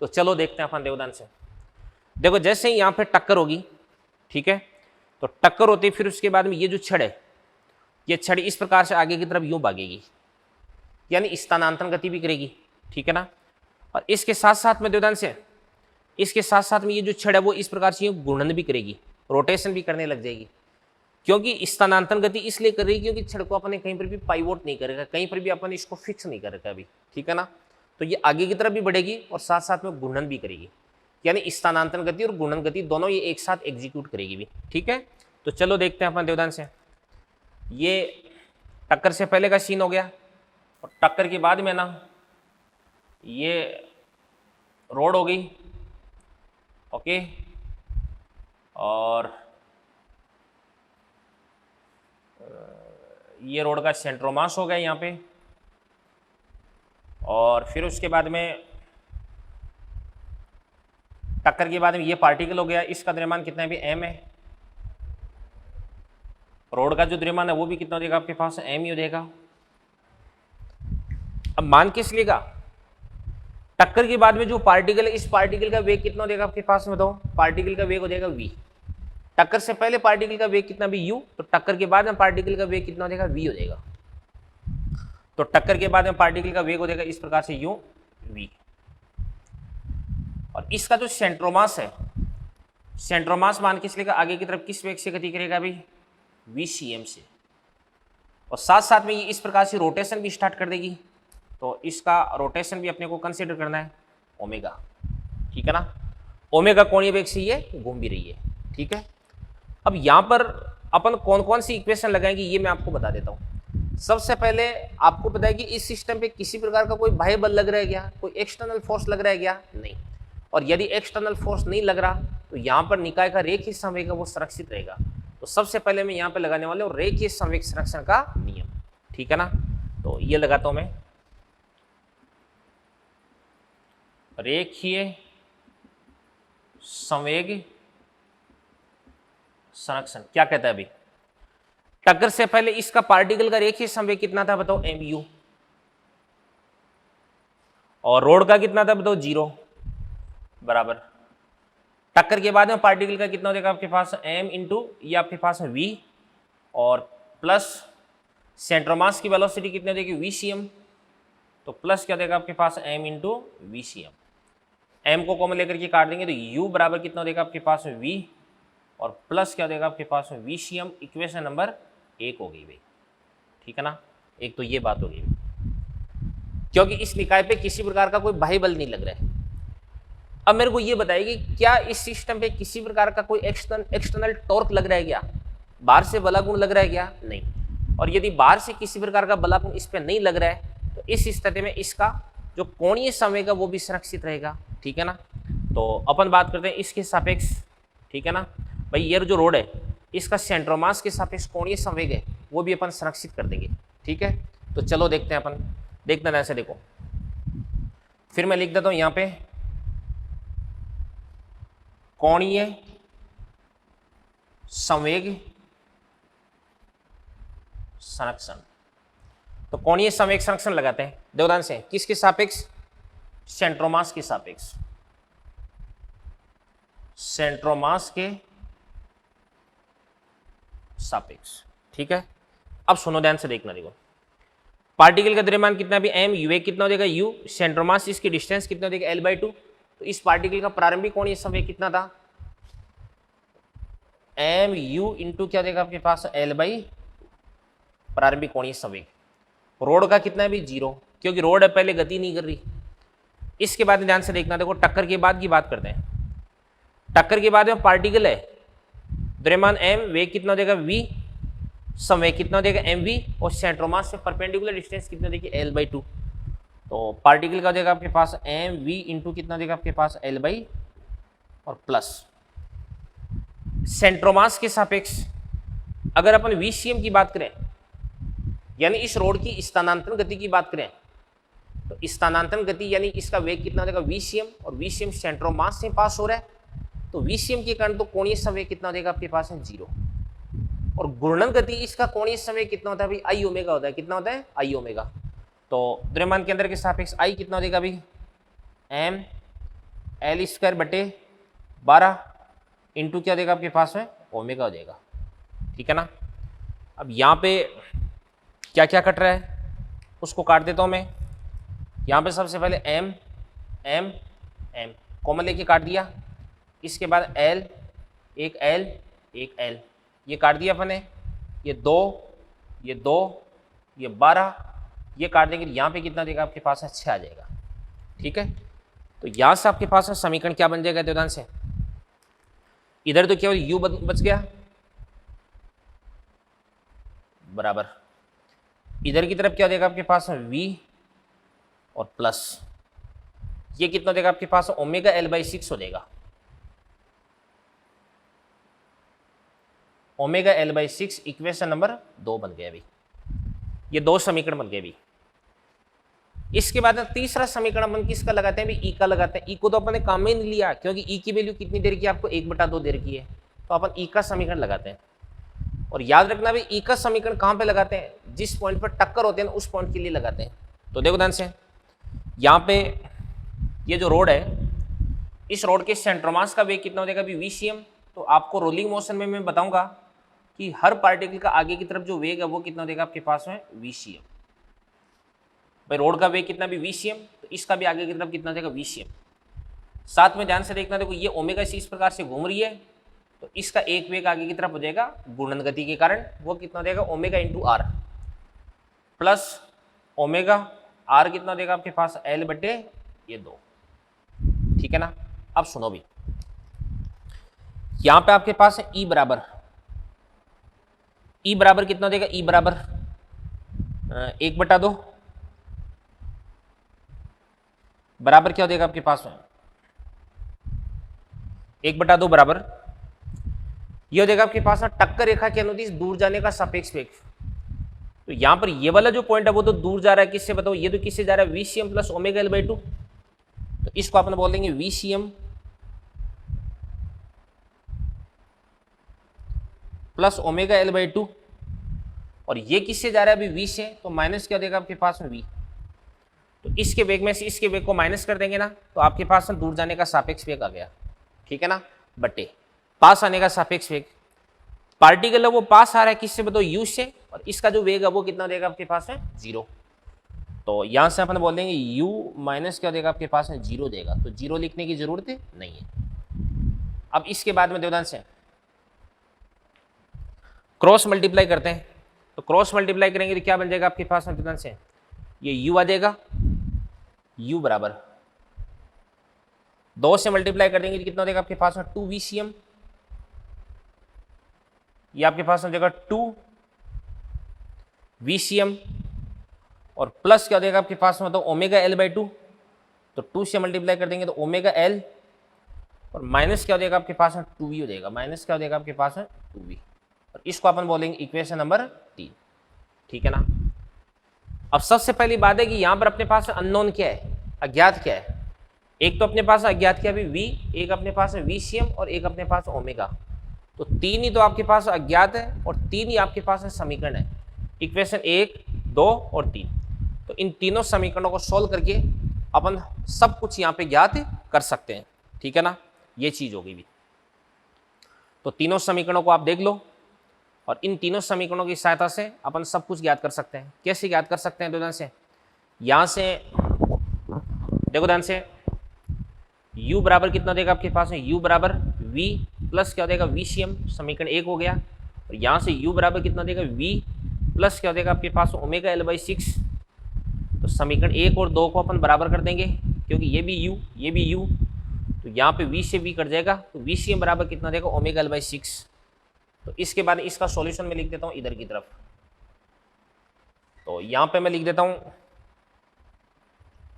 तो चलो देखते हैं अपन देवदान से। देखो जैसे ही यहाँ पे टक्कर होगी, ठीक है, तो टक्कर होती है, फिर उसके बाद में ये जो छड़ है, ये छड़ इस प्रकार से आगे की तरफ यूं भागेगी, यानी स्थानांतरण गति भी करेगी, ठीक है ना। और इसके साथ साथ में देवदान से, इसके साथ साथ में ये जो छड़ है वो इस प्रकार से घूर्णन भी करेगी, रोटेशन भी करने लग जाएगी, क्योंकि स्थानांतरण गति इसलिए कर रही है क्योंकि छड़ को अपने कहीं पर भी पाइवोट नहीं करेगा, कहीं पर भी अपन इसको फिक्स नहीं करेगा अभी, ठीक है ना। तो ये आगे की तरफ भी बढ़ेगी और साथ साथ में घूर्णन भी करेगी, यानी स्थानांतरण गति और घूर्णन गति दोनों ये एक साथ एग्जीक्यूट करेगी भी, ठीक है। तो चलो देखते हैं अपन देवदान से। ये टक्कर से पहले का सीन हो गया, और टक्कर के बाद में ना ये रोड हो गई, ओके, और ये रोड का सेंट्रोमास हो गया यहाँ पे, और फिर उसके बाद में टक्कर के बाद में ये पार्टिकल हो गया, इसका द्रव्यमान कितना है भी m है, रोड का जो द्रव्यमान है वो भी कितना हो जाएगा आपके पास, m ही हो जाएगा। अब मान किस लेगा, टक्कर के बाद में जो पार्टिकल है, इस पार्टिकल का वेग कितना देगा आपके पास में, बताओ। पार्टिकल का वेग हो जाएगा v। टक्कर से पहले पार्टिकल का वेग कितना भी u, तो टक्कर के बाद में पार्टिकल का वेग कितना हो जाएगा, v हो जाएगा। तो टक्कर के बाद में पार्टिकल का वेग हो जाएगा इस प्रकार से u v। और इसका जो सेंट्रोमास है, सेंट्रोमास मान के इसलिए आगे की तरफ किस वेग से गति करेगा भाई, vcm से। और साथ साथ में ये इस प्रकार से रोटेशन भी स्टार्ट कर देगी, तो इसका रोटेशन भी अपने को कंसीडर करना है ओमेगा, ठीक है ना। ओमेगा कोणीय वेग से ये घूम भी रही है, ठीक है। अब यहाँ पर अपन कौन कौन सी इक्वेशन लगाएंगे ये मैं आपको बता देता हूँ। सबसे पहले आपको पता है कि इस सिस्टम पे किसी प्रकार का कोई बाह्य बल लग रहा है क्या, कोई एक्सटर्नल फोर्स लग रहा है क्या, नहीं। और यदि एक्सटर्नल फोर्स नहीं लग रहा तो यहाँ पर निकाय का रेखीय संवेग वो संरक्षित रहेगा। तो सबसे पहले मैं यहाँ पे लगाने वाले हूँ रेखीय संवेग संरक्षण का नियम, ठीक है ना। तो ये लगाता हूं मैं, रेखीय संवेग संरक्षण। क्या कहता है अभी, टक्कर से पहले इसका पार्टिकल का रेखीय संवेग कितना था बताओ, mu। और रोड का कितना था बताओ, 0 बराबर। टक्कर के बाद में पार्टिकल का कितना हो जाएगा आपके पास, m इंटू ये आपके पास है v, और प्लस सेंट्रोमास की वेलोसिटी कितनी हो जाएगी, vcm। तो प्लस क्या देगा आपके पास, m इंटू vcm। m को कॉमन लेकर के काट देंगे तो u बराबर कितना देगा आपके पास में v, और प्लस क्या देगा आपके पास में vcm। इक्वेशन नंबर 1 हो गई भाई, ठीक है ना। एक तो ये बात हो गई, क्योंकि इस निकाय पे किसी प्रकार का कोई बाह्य बल नहीं लग रहा है। अब मेरे को ये बताइए कि क्या इस सिस्टम पे किसी प्रकार का कोई एक्सटर्नल टॉर्क लग रहा है क्या, बाहर से बलागुण लग रहा है क्या, नहीं। और यदि बाहर से किसी प्रकार का बलागुण इस पे नहीं लग रहा है तो इस स्थिति में इसका जो कोणीय संवेग है वो भी संरक्षित रहेगा, ठीक है ना। तो अपन बात करते हैं इसके सापेक्ष, ठीक है ना भाई। ये जो रोड है इसका सेंट्रोमास के सापेक्ष कोणीय संवेग है वो भी अपन संरक्षित कर देंगे, ठीक है। तो चलो देखते हैं अपन, देखते हैं ऐसे, देखो फिर मैं लिख देता हूं यहां पे कोणीय संवेग संरक्षण। तो कोणीय संवेग संरक्षण लगाते हैं, देखो ध्यान से, किसके सापेक्ष, सेंट्रोमास के सापेक्ष, सेंट्रोमास के सापेक्ष, ठीक है। अब सुनो ध्यान से देखना, देखो पार्टिकल का द्रव्यमान कितना भी m, वेग कितना हो जाएगा u, सेंट्रोमास इसकी डिस्टेंस कितना हो जाएगा l/2। तो इस पार्टिकल का प्रारंभिक कोणीय संवेग कितना था, mu इंटू क्या देगा आपके पास l/, प्रारंभिक कोणीय संवेग। रोड का कितना है भी 0, क्योंकि रोड है पहले गति नहीं कर रही। इसके बाद ध्यान से देखना, देखो टक्कर के बाद की बात करते हैं। टक्कर के बाद में पार्टिकल है, द्रव्यमान m, वेग कितना हो जाएगा v, संवेग कितना हो जाएगा mv, और सेंट्रोमास से परपेंडिकुलर डिस्टेंस कितना देगी l/2। तो पार्टिकल का हो जाएगा आपके पास mv इंटू कितना देगा आपके पास l/, और प्लस सेंट्रोमास के सापेक्ष अगर अपन vcm की बात करें, यानी इस रोड की स्थानांतरण गति की बात करें, तो स्थानांतरण गति यानी इसका वेग कितना हो जाएगा vcm, और vcm सेंट्रोमास से पास हो रहा है, तो vcm के कारण तो कोणीय संवेग कितना देगा आपके पास है 0। और घूर्णन गति इसका कोणीय संवेग कितना होता है भाई, आई ओमेगा होता है। कितना होता है, आई ओमेगा। तो द्रव्यमान केंद्र के सापेक्ष आई कितना हो जाएगा भाई, m l² / 12 इंटू क्या देगा आपके पास में ओमेगा हो जाएगा, ठीक है ना। अब यहाँ पे क्या क्या कट रहा है उसको काट देता हूँ मैं। यहाँ पे सबसे पहले m m m कॉमन लेके काट दिया, इसके बाद l, एक l, एक l, ये काट दिया अपन ने, ये 2, ये 2, ये 12, ये काट देंगे। यहाँ पे कितना देगा आपके पास है 6 आ जाएगा, ठीक है। तो यहाँ से आपके पास समीकरण क्या बन जाएगा ध्यान से, इधर तो केवल u बच गया बराबर, इधर की तरफ क्या देगा आपके पास v, और प्लस ये कितना देगा आपके पास ओमेगा l/6 हो जाएगा, ओमेगा l/6। इक्वेशन नंबर 2 बन गया अभी, ये 2 समीकरण बन गए अभी। इसके बाद तीसरा समीकरण अपन किसका लगाते हैं भी, ई का लगाते हैं। ई को तो अपन ने काम में नहीं लिया, क्योंकि ई की वैल्यू कितनी देर की आपको 1/2 देर की है, तो अपन ई का समीकरण लगाते हैं। और याद रखना भाई ई का समीकरण कहाँ पे लगाते हैं, जिस पॉइंट पर टक्कर होते हैं उस पॉइंट के लिए लगाते हैं। तो देखो ध्यान से, यहाँ पे ये जो रोड है, इस रोड के सेंट्रोमास का वेग कितना हो जाएगा अभी VCM। तो आपको रोलिंग मोशन में मैं बताऊंगा कि हर पार्टिकल का आगे की तरफ जो वेग है वो कितना हो जाएगा आपके पास में VCM। भाई रोड का वेग कितना भी VCM, तो इसका भी आगे की तरफ कितना हो जाएगा VCM। साथ में ध्यान से देखना, देखो ये ओमेगा इस प्रकार से घूम रही है, तो इसका एक वेग आगे की तरफ हो जाएगा घूर्णन गति के कारण, वो कितना हो जाएगा omega into R plus omega R कितना हो जाएगा आपके पास L बटे ये 2। ठीक है ना। अब सुनो भी, यहां पे आपके पास है E बराबर कितना हो जाएगा, E बराबर 1/2 बराबर क्या हो जाएगा आपके पास में 1/2 बराबर ये हो जाएगा आपके पास टक्कर रेखा के अनुदिश दूर जाने का सापेक्ष वेग। तो यहां पर ये वाला जो पॉइंट है वो तो दूर जा रहा है, किससे बताओ, ये तो किससे जा रहा है VCM प्लस ओमेगा L/2। तो इसको अपन बोल देंगे VCM प्लस ओमेगा L/2, और ये किससे जा रहा है अभी V से, तो माइनस क्या देगा आपके पास में V। तो इसके वेग में से इसके वेग को माइनस कर देंगे ना, तो आपके पास दूर जाने का सापेक्ष वेग आ गया। ठीक है ना, बटे पास आने का सापेक्ष वेग। पार्टिकल है वो पास आ रहा है किससे बताओ U से, और इसका जो वेग है वो कितना देगा आपके पास में 0। तो यहां से अपन बोल देंगे U माइनस क्या देगा आपके पास में 0 देगा, तो 0 लिखने की जरूरत नहीं है। अब इसके बाद में देवदान से क्रॉस मल्टीप्लाई करते हैं, तो क्रॉस मल्टीप्लाई करेंगे तो क्या बन जाएगा आपके पास में देवदान से, ये U आ जाएगा, U बराबर 2 से मल्टीप्लाई कर देंगे तो कितना देगा आपके पास में 2 VCM, ये आपके पास में देगा 2 VCM, और प्लस क्या देगा आपके पास में तो ओमेगा L/2, तो 2 से मल्टीप्लाई कर देंगे तो ओमेगा L, और माइनस क्या देगा आपके पास में 2V हो जाएगा, माइनस क्या देगा आपके पास में 2V, और इसको अपन बोलेंगे इक्वेशन नंबर 3। ठीक है ना। अब सबसे पहली बात है कि यहां पर अपने पास अननोन क्या है, अज्ञात क्या है। एक तो अपने पास अज्ञात क्या है अभी V, एक अपने पास है VCM, और एक अपने पास ओमेगा। तो 3 ही तो आपके पास अज्ञात है, और 3 ही आपके पास समीकरण है, इक्वेशन 1, 2 और 3। तो इन तीनों समीकरणों को सोल्व करके अपन सब कुछ यहाँ पे ज्ञात कर सकते हैं। ठीक है ना, ये चीज होगी भी। तो तीनों समीकरणों को आप देख लो, और इन तीनों समीकरणों की सहायता से अपन सब कुछ ज्ञात कर सकते हैं। कैसे ज्ञात कर सकते हैं, ध्यान से यहां से देखो, ध्यान से U बराबर कितना देगा आपके पास में, U बराबर V प्लस क्या देगा VCM, समीकरण 1 हो गया। और यहां से U बराबर कितना देगा V प्लस क्या देगा आपके पास ओमेगा L/6। तो समीकरण 1 और 2 को अपन बराबर कर देंगे, क्योंकि ये भी U ये भी U, तो यहाँ पे V से V कट जाएगा, तो VCM बराबर कितना देगा ओमेगा L/6। तो इसके बाद इसका सॉल्यूशन में लिख देता हूँ इधर की तरफ। तो यहाँ पे मैं लिख देता हूँ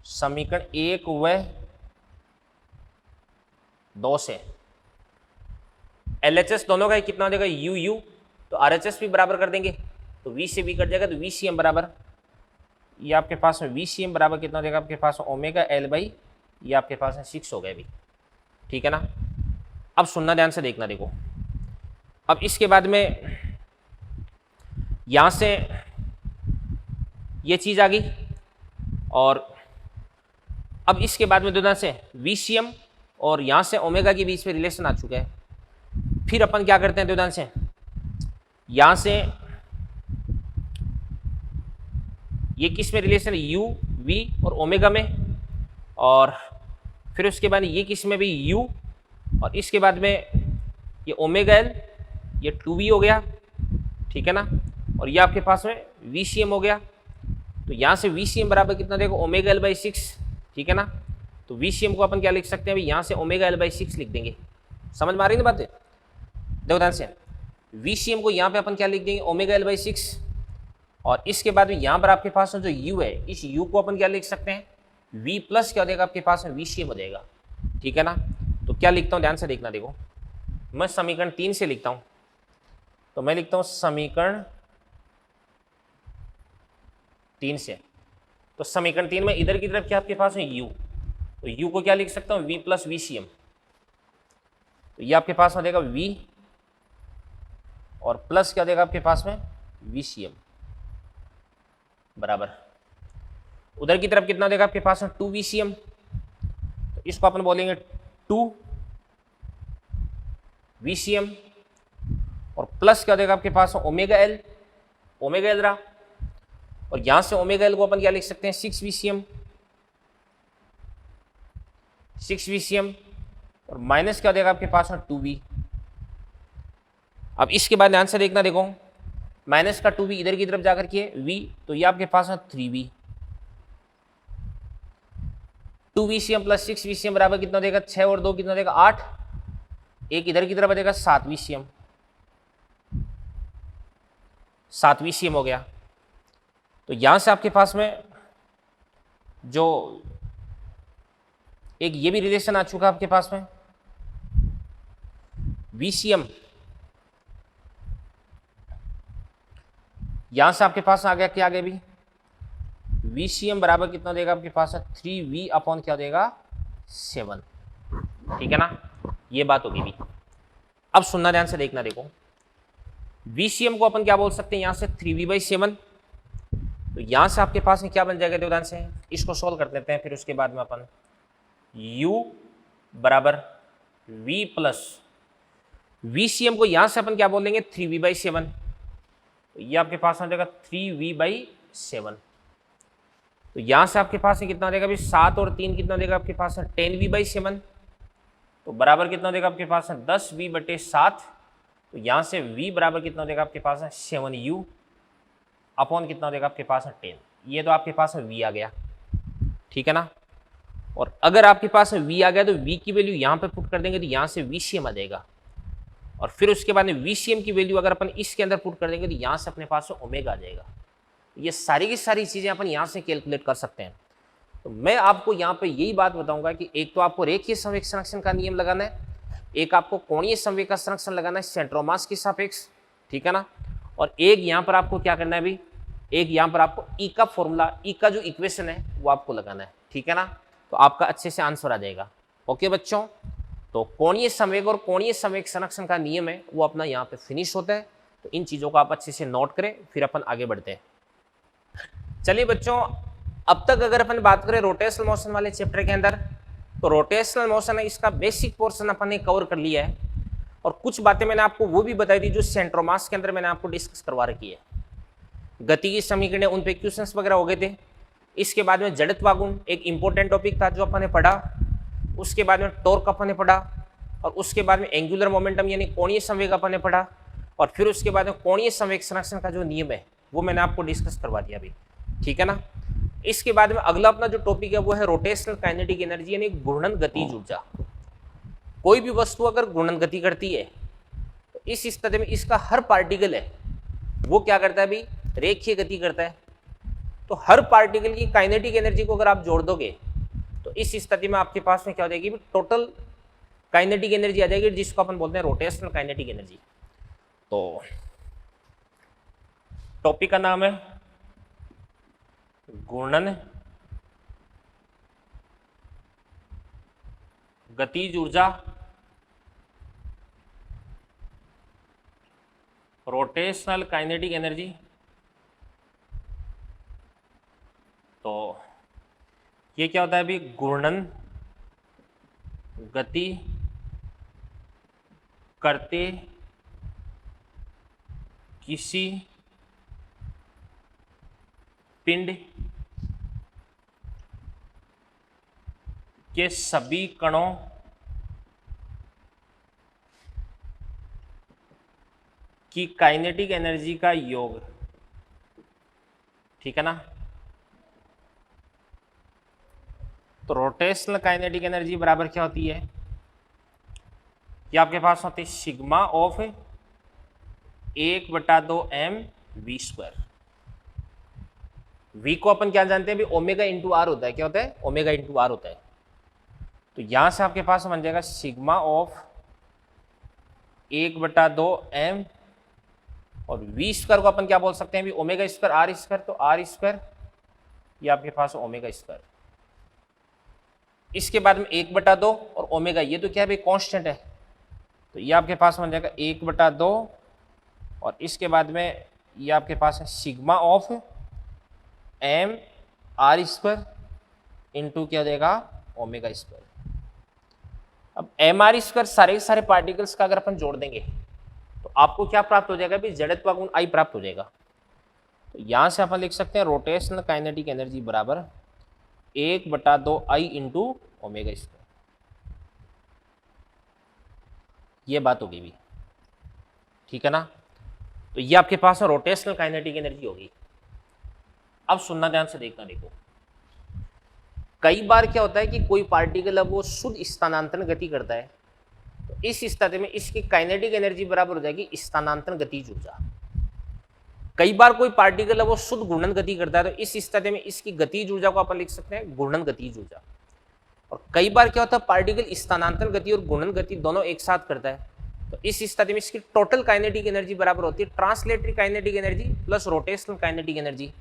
समीकरण 1 व 2 से LHS दोनों का कितना हो जाएगा UU, तो RHS भी बराबर कर देंगे, तो V से V कट जाएगा, तो VCM बराबर ये आपके पास में VCM बराबर कितना हो जाएगा आपके पास ओमेगा L/, ये आपके पास में 6 हो गया भी। ठीक है ना। अब सुनना ध्यान से देखना, देखो अब इसके बाद में यहां से ये चीज आ गई, और अब इसके बाद में दोनों से VCM और यहां से ओमेगा के बीच में रिलेशन आ चुका है। फिर अपन क्या करते हैं दोनों से, यहां से ये किस में रिलेशन है U V और ओमेगा में, और फिर उसके बाद ये किस में भी U, और इसके बाद में ये ओमेगा L, ये 2V हो गया। ठीक है ना, और ये आपके पास में VCM हो गया। तो यहाँ से VCM बराबर कितना देखो ओमेगा L/6। ठीक है ना, तो VCM को अपन क्या लिख सकते हैं अभी, यहाँ से ओमेगा L/6 लिख देंगे। समझ में आ रही है ना बातें, देखो ध्यान से VCM को यहाँ पे अपन क्या लिख देंगे ओमेगा L/6, और इसके बाद यहाँ पर आपके पास जो U है, इस U को अपन क्या लिख सकते हैं V प्लस क्या हो जाएगा आपके पास में VCM हो जाएगा। ठीक है ना, तो क्या लिखता हूँ ध्यान से देखना, देखो मैं समीकरण 3 से लिखता हूँ, तो मैं लिखता हूँ समीकरण 3 से। तो समीकरण 3 में इधर की तरफ क्या आपके पास है U, तो U को क्या लिख सकता हूँ V प्लस VCM, तो ये आपके पास में देगा V और प्लस क्या देगा आपके पास में VCM बराबर उधर की तरफ कितना देगा आपके पास में 2 VCM, तो इसको अपन बोलेंगे 2 VCM और प्लस क्या हो जाएगा आपके पास ओमेगा एल रहा, और यहां से ओमेगा एल को अपन क्या लिख सकते हैं 6 VCM और माइनस क्या हो जाएगा आपके पास 2V। अब इसके बाद ध्यान से देखना, देखो माइनस का 2V इधर की तरफ जाकर के V, तो ये आपके पास 3V। 2 VCM प्लस 6 VCM बराबर कितना देगा 6 और 2 कितना देगा 8, एक इधर की तरफ आ जाएगा 7 VCM हो गया। तो यहां से आपके पास में जो एक ये भी रिलेशन आ चुका आपके पास में VCM, यहां से आपके पास आ गया क्या, आ गया भी VCM बराबर कितना देगा आपके पास 3V अपॉन क्या देगा 7। ठीक है ना, ये बात होगी भी। अब सुनना ध्यान से देखना, देखो VCM को अपन क्या बोल सकते हैं यहां से 3V/7। तो यहां से आपके पास में क्या बन जाएगा, ध्यान से इसको सोल्व कर देते हैं, फिर उसके बाद में अपन U बराबर V प्लस VCM को यहां से अपन क्या बोलेंगे 3V/7। तो ये आपके पास आ जाएगा 3V/7। तो यहां से आपके पास कितना देगा अभी 7 और 3 कितना देगा आपके पास 10V/7। तो बराबर कितना देगा आपके पास 10V/7। तो यहां से V बराबर कितना देगा आपके पास 7U अपॉन कितना देगा आपके पास 10। ये तो आपके पास V आ गया, ठीक है ना। और अगर आपके पास V आ गया तो V की वैल्यू यहां पे पुट कर देंगे तो यहां से VCM आ जाएगा, और फिर उसके बाद में VCM की वैल्यू अगर अपन इसके अंदर पुट कर देंगे तो यहां से अपने पास ओमेगा आ जाएगा। ये सारी की सारी चीजें अपन यहां से कैलकुलेट कर सकते हैं। तो मैं आपको यहाँ पे यही बात बताऊंगा कि एक तो आपको रेखीय संवेग संरक्षण का नियम लगाना है, एक आपको कोणीय संवेग का संरक्षण लगाना है सेंट्रोमास के सापेक्ष, ठीक है ना। और एक यहाँ पर आपको क्या करना है अभी, एक यहाँ पर आपको ई का फॉर्मूला, ई का जो इक्वेशन है वो आपको लगाना है, ठीक है ना। तो आपका अच्छे से आंसर आ जाएगा। ओके बच्चों, तो कोणीय संवेग और कोणीय संवेग संरक्षण का नियम है वो अपना यहाँ पे फिनिश होता है। तो इन चीजों को आप अच्छे से नोट करें, फिर अपन आगे बढ़ते हैं। चलिए बच्चों, अब तक अगर अपन बात करें रोटेशनल मोशन वाले चैप्टर के अंदर, तो रोटेशनल मोशन है इसका बेसिक पोर्शन अपन ने कवर कर लिया है, और कुछ बातें मैंने आपको वो भी बताई थी जो सेंट्रोमास के अंदर मैंने आपको डिस्कस करवा रखी है। गति की समीकरण, उन पे क्वेश्चंस वगैरह हो गए थे। इसके बाद में जड़त्वागुण एक इंपॉर्टेंट टॉपिक था जो अपन ने पढ़ा। उसके बाद में टॉर्क अपन ने पढ़ा, और उसके बाद में एंगुलर मोमेंटम यानी कोणीय संवेग अपन ने पढ़ा, और फिर उसके बाद में कोणीय संवेग संरक्षण का जो नियम है वो मैंने आपको डिस्कस करवा दिया अभी, ठीक है ना। इसके बाद में अगला अपना जो टॉपिक है वो है रोटेशनल काइनेटिक एनर्जी यानी घूर्णन गतिज ऊर्जा। कोई भी वस्तु अगर घूर्णन गति करती है तो इस स्थिति में इसका हर पार्टिकल है वो क्या करता है भाई, रेखीय गति करता है। तो हर पार्टिकल की काइनेटिक एनर्जी को अगर आप जोड़ दोगे तो इस स्थिति में आपके पास में क्या हो जाएगी, टोटल काइनेटिक एनर्जी आ जाएगी, जिसको अपन बोलते हैं रोटेशनल काइनेटिक एनर्जी। तो टॉपिक का नाम है घूर्णन गतिज ऊर्जा, रोटेशनल काइनेटिक एनर्जी। तो ये क्या होता है अभी, घूर्णन गति करते किसी पिंड के सभी कणों की काइनेटिक एनर्जी का योग, ठीक है ना। तो रोटेशनल काइनेटिक एनर्जी बराबर क्या होती है, ये आपके पास होती है sigma of 1/2m v²। v को अपन क्या जानते हैं अभी, ओमेगा इंटू आर होता है। क्या होता है, ओमेगा इंटू आर होता है। तो यहां से आपके पास बन जाएगा सिग्मा ऑफ 1/2m, और v² को अपन क्या बोल सकते हैं अभी, ओमेगा स्क्वायर आर स्क्वायर। तो आर स्क्वायर ये आपके पास ओमेगा स्क्वायर। इसके बाद में 1/2 और ओमेगा, ये तो क्या है भाई कांस्टेंट है। तो ये आपके पास बन जाएगा 1/2, और इसके बाद में ये आपके पास है sigma of m r² into क्या देगा ओमेगा स्क्वायर। अब एम आर स्क्वायर सारे के सारे पार्टिकल्स का अगर अपन जोड़ देंगे तो आपको क्या प्राप्त हो जाएगा भी, जड़त्व गुण आई प्राप्त हो जाएगा। तो यहां से अपन लिख सकते हैं रोटेशनल काइनेटिक एनर्जी बराबर 1/2 आई इंटू ओमेगा स्क्वायर। ये बात होगी भी, ठीक है ना। तो ये आपके पास रोटेशनल काइनेटिक एनर्जी होगी। अब सुनना ध्यान से, देखना, देखो कई बार क्या होता है कि कोई पार्टिकल अब वो शुद्ध स्थानांतरण गति करता है, तो इस स्थिति में इसकी काइनेटिक एनर्जी बराबर हो जाएगी स्थानांतरण गतिज ऊर्जा। कई बार कोई पार्टिकल अब वो शुद्ध घूर्णन गति करता है, तो इस स्थिति में इसकी गतिज ऊर्जा को अपन लिख सकते हैं घूर्णन गतिज ऊर्जा। और कई बार क्या होता है पार्टिकल स्थानांतरण गति और घूर्णन गति दोनों एक साथ करता है, तो इस स्थिति में इसकी टोटल काइनेटिक एनर्जी बराबर होती है translatory kinetic energy plus rotational kinetic energy,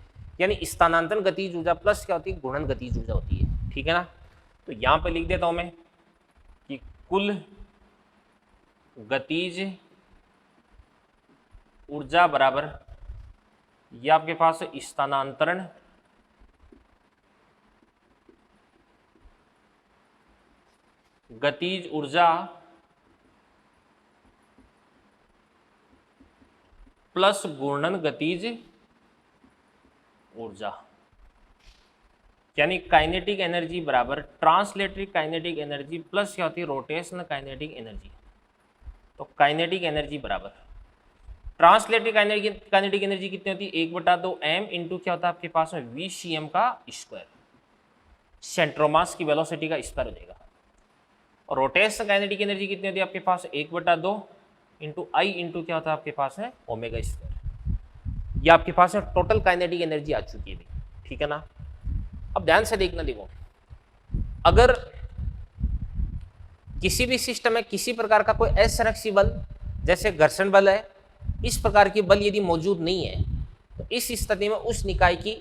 यानी स्थानांतरण गतिज ऊर्जा प्लस क्या होती है घूर्णन गतिज ऊर्जा होती है, ठीक है ना। तो यहां पे लिख देता हूं मैं कि कुल गतिज ऊर्जा बराबर ये आपके पास स्थानांतरण गतिज ऊर्जा प्लस घूर्णन गतिज ऊर्जा, यानी काइनेटिक एनर्जी बराबर ट्रांसलेटरी काइनेटिक एनर्जी प्लस क्या होती है रोटेशनल काइनेटिक एनर्जी। तो काइनेटिक एनर्जी बराबर ट्रांसलेटरी काइनेटिक एनर्जी कितनी होती है 1/2 m इंटू क्या होता है आपके पास में VCM का स्क्वायर, सेंट्रोमास की वेलोसिटी का स्क्वायर हो जाएगा। और रोटेशनल काइनेटिक एनर्जी कितनी होती है आपके पास 1/2 इंटू आई इंटू क्या होता है आपके पास है ओमेगा स्क्वायर। ये आपके पास है टोटल काइनेटिक एनर्जी आ चुकी है, ठीक है ना। अब ध्यान से देखना, देखो अगर किसी भी सिस्टम में किसी प्रकार का कोई असंरक्षित बल जैसे घर्षण बल है, इस प्रकार के बल यदि मौजूद नहीं है, तो इस स्थिति में उस निकाय की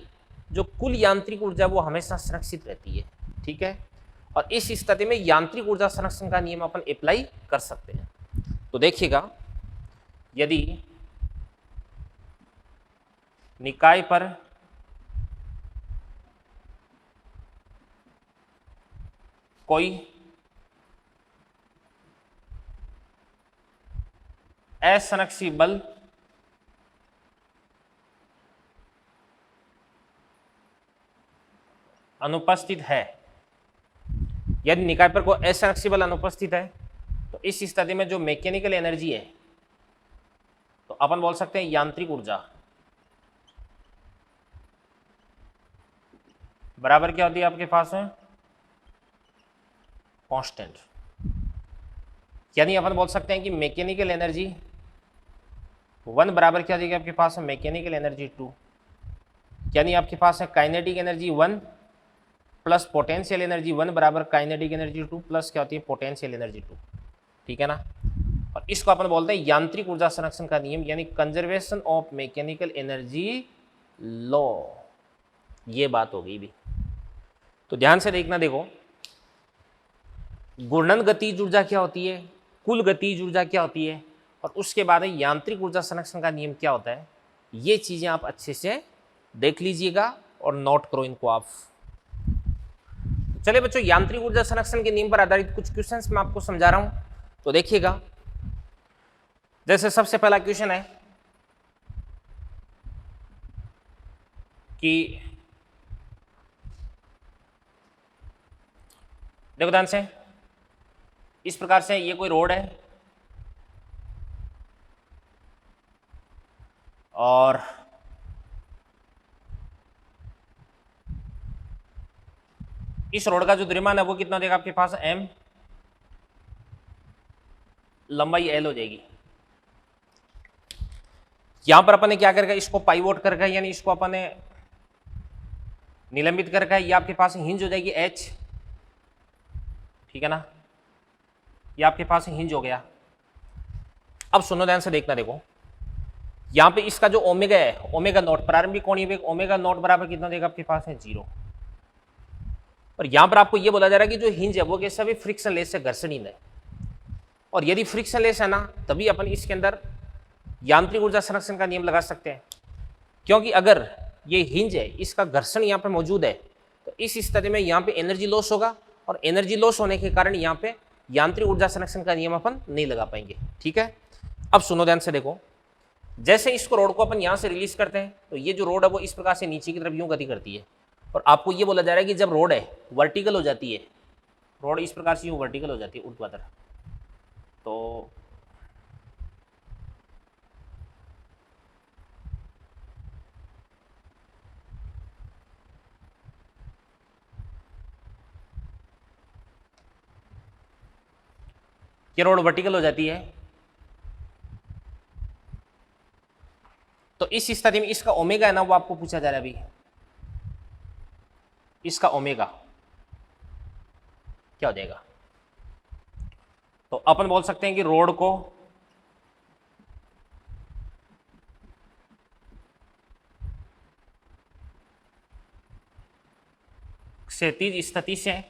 जो कुल यांत्रिक ऊर्जा वो हमेशा संरक्षित रहती है, ठीक है। और इस स्थिति में यांत्रिक ऊर्जा संरक्षण का नियम अपन अप्लाई कर सकते हैं। तो देखिएगा यदि निकाय पर कोई असंरक्षित बल अनुपस्थित है, यदि निकाय पर कोई असंरक्षित बल अनुपस्थित है, तो इस स्थिति में जो मैकेनिकल एनर्जी है तो अपन बोल सकते हैं यांत्रिक ऊर्जा बराबर क्या होती है आपके पास में कांस्टेंट, यानी अपन बोल सकते हैं कि मैकेनिकल एनर्जी 1 बराबर क्या देगी आपके पास है मैकेनिकल एनर्जी 2, यानी आपके पास है kinetic energy 1 plus potential energy 1 बराबर काइनेटिक एनर्जी 2 प्लस क्या होती है पोटेंशियल एनर्जी 2, ठीक है ना। और इसको अपन बोलते हैं यांत्रिक ऊर्जा संरक्षण का नियम, यानी conservation of mechanical energy law. ये बात हो गई भी। तो ध्यान से देखना, देखो घूर्णन गतिज ऊर्जा क्या होती है, कुल गतिज ऊर्जा क्या होती है, और उसके बाद यांत्रिक ऊर्जा संरक्षण का नियम क्या होता है, ये चीजें आप अच्छे से देख लीजिएगा और नोट करो इनको आप। चलिए बच्चों, यांत्रिक ऊर्जा संरक्षण के नियम पर आधारित कुछ क्वेश्चंस मैं आपको समझा रहा हूं, तो देखिएगा। जैसे सबसे पहला क्वेश्चन है कि देखो ध्यान से, इस प्रकार से ये कोई रोड है और इस रोड का जो द्रव्यमान है वो कितना देगा आपके पास m, लंबाई l हो जाएगी। यहां पर अपन ने क्या करके इसको पाइवोट करके यानी इसको अपन ने निलंबित करके ये आपके पास हिंज हो जाएगी h, ठीक है ना। ये आपके पास हिंज हो गया। अब सुनो ध्यान से देखना, देखो यहां पे इसका जो ओमेगा है ओमेगा नॉट प्रारंभिक कोणीय वेग ओमेगा नॉट बराबर कितना देगा आपके पास है 0। और यहां पर आपको ये बोला जा रहा है कि जो हिंज है वो कैसा भी फ्रिक्शन लेस है, घर्षणहीन है। और यदि फ्रिक्शन लेस है ना तभी अपन इसके अंदर यांत्रिक ऊर्जा संरक्षण का नियम लगा सकते हैं, क्योंकि अगर ये हिंज है इसका घर्षण यहाँ पे मौजूद है तो इस स्थिति में यहाँ पे एनर्जी लॉस होगा और एनर्जी लॉस होने के कारण यहाँ पे यांत्रिक ऊर्जा संरक्षण का नियम अपन नहीं लगा पाएंगे। ठीक है, अब सुनो ध्यान से देखो, जैसे इसको रोड को अपन यहाँ से रिलीज करते हैं तो ये जो रोड है वो इस प्रकार से नीचे की तरफ यूं गति करती है, और आपको ये बोला जा रहा है कि जब रोड है वर्टिकल हो जाती है, रोड इस प्रकार से यूं वर्टिकल हो जाती है ऊर्ध्वाधर, तो ये रोड वर्टिकल हो जाती है, तो इस स्थिति में इसका ओमेगा है ना, वो आपको पूछा जा रहा है अभी, इसका ओमेगा क्या हो जाएगा। तो अपन बोल सकते हैं कि रोड को क्षैतिज स्थिति से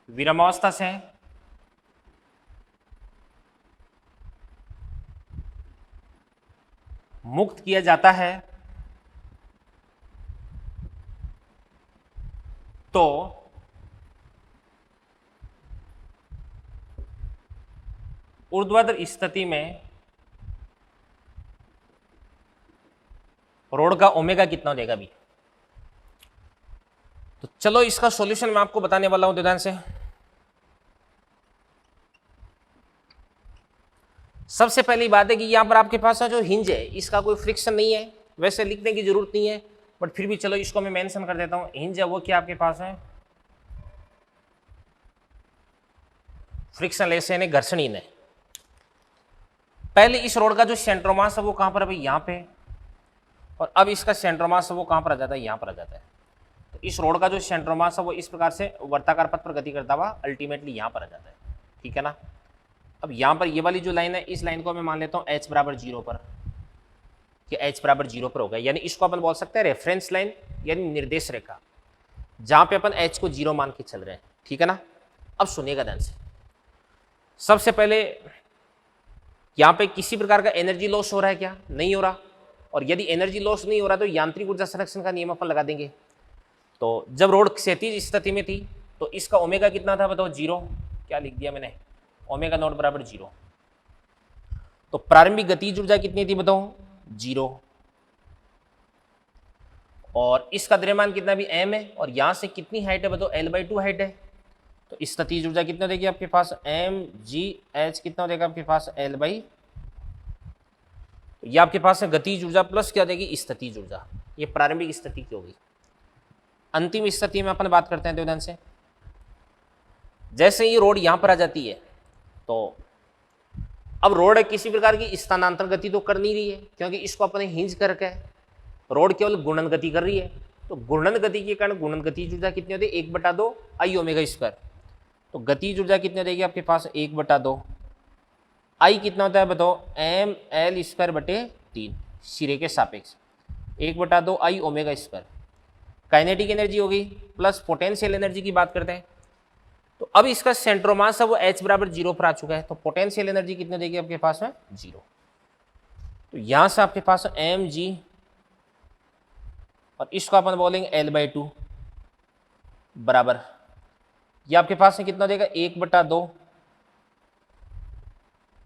विरामावस्था से मुक्त किया जाता है तो ऊर्ध्वाधर स्थिति में रोड का ओमेगा कितना हो जाएगा अभी। तो चलो इसका सॉल्यूशन मैं आपको बताने वाला हूं ध्यान से। सबसे पहली बात है कि यहां पर आपके पास जो हिंज है इसका कोई फ्रिक्शन नहीं है, वैसे लिखने की जरूरत नहीं है, बट फिर भी चलो इसको मैं मेंशन कर देता हूं। हिंज है वो क्या आपके पास है, फ्रिक्शनलेस यानी घर्षणहीन है। पहले इस रोड का जो सेंट्रोमास है वो कहां पर है भाई, यहां पे, और अब इसका सेंट्रोमास है वो कहां पर आ जाता है, यहां पर आ जाता है। तो इस रोड का जो सेंट्रोमास है वो इस प्रकार से वर्ताकार पथ पर गति करता हुआ अल्टीमेटली यहां पर आ जाता है। ठीक है ना। अब यहां पर ये वाली जो लाइन है, इस लाइन को मैं मान लेता हूं h बराबर 0 पर, कि h बराबर 0 पर होगा, यानी इसको अपन बोल सकते हैं रेफरेंस लाइन यानी निर्देश रेखा, जहां पे अपन h को 0 मान के चल रहे हैं। ठीक है ना। अब सुनिएगा ध्यान से, सबसे पहले यहां पे किसी प्रकार का एनर्जी लॉस हो रहा है क्या, नहीं हो रहा, और यदि एनर्जी लॉस नहीं हो रहा तो यांत्रिक ऊर्जा संरक्षण का नियम अपन लगा देंगे। तो जब रोड क्षैतिज स्थिति में थी तो इसका ओमेगा कितना था बताओ, 0, क्या लिख दिया मैंने, ओमेगा नॉट बराबर 0। तो प्रारंभिक गतिज ऊर्जा कितनी थी बताओ, 0, और इसका द्रव्यमान कितना भी m है, और यहां से कितनी हाइट है बताओ, L/2 हाइट है। तो स्थितिज ऊर्जा कितना देगी आपके पास, mgh कितना देगा आपके पास, L/, ये आपके पास है गतिज ऊर्जा प्लस क्या देगी, स्थितिज ऊर्जा। ये प्रारंभिक स्थिति की होगी। अंतिम स्थिति में अपन बात करते हैं ध्यान से, जैसे ये रोड यहां पर आ जाती है तो अब रोड किसी प्रकार की स्थानांतरण गति तो कर नहीं रही है, क्योंकि इसको अपने हिंज करके रोड केवल गुणन गति कर रही है। तो गुणन गति के कारण गुणन गतिज ऊर्जा कितनी होती है, 1/2 आई ओमेगा स्क्वायर। तो गतिज ऊर्जा कितनी देगी आपके पास, 1/2 आई कितना होता है बताओ, ml²/3 सिरे के सापेक्ष 1/2 आई ओमेगा स्क्वायर। काइनेटिक एनर्जी होगी प्लस पोटेंशियल एनर्जी की बात करते हैं। तो अब इसका सेंट्रोमास है वो h बराबर 0 पर आ चुका है, तो पोटेंशियल एनर्जी कितनी देगी आपके पास में, 0। तो यहां से आपके पास mg, और इसको अपन बोलेंगे L/2 बराबर, ये आपके पास में कितना देगा, 1/2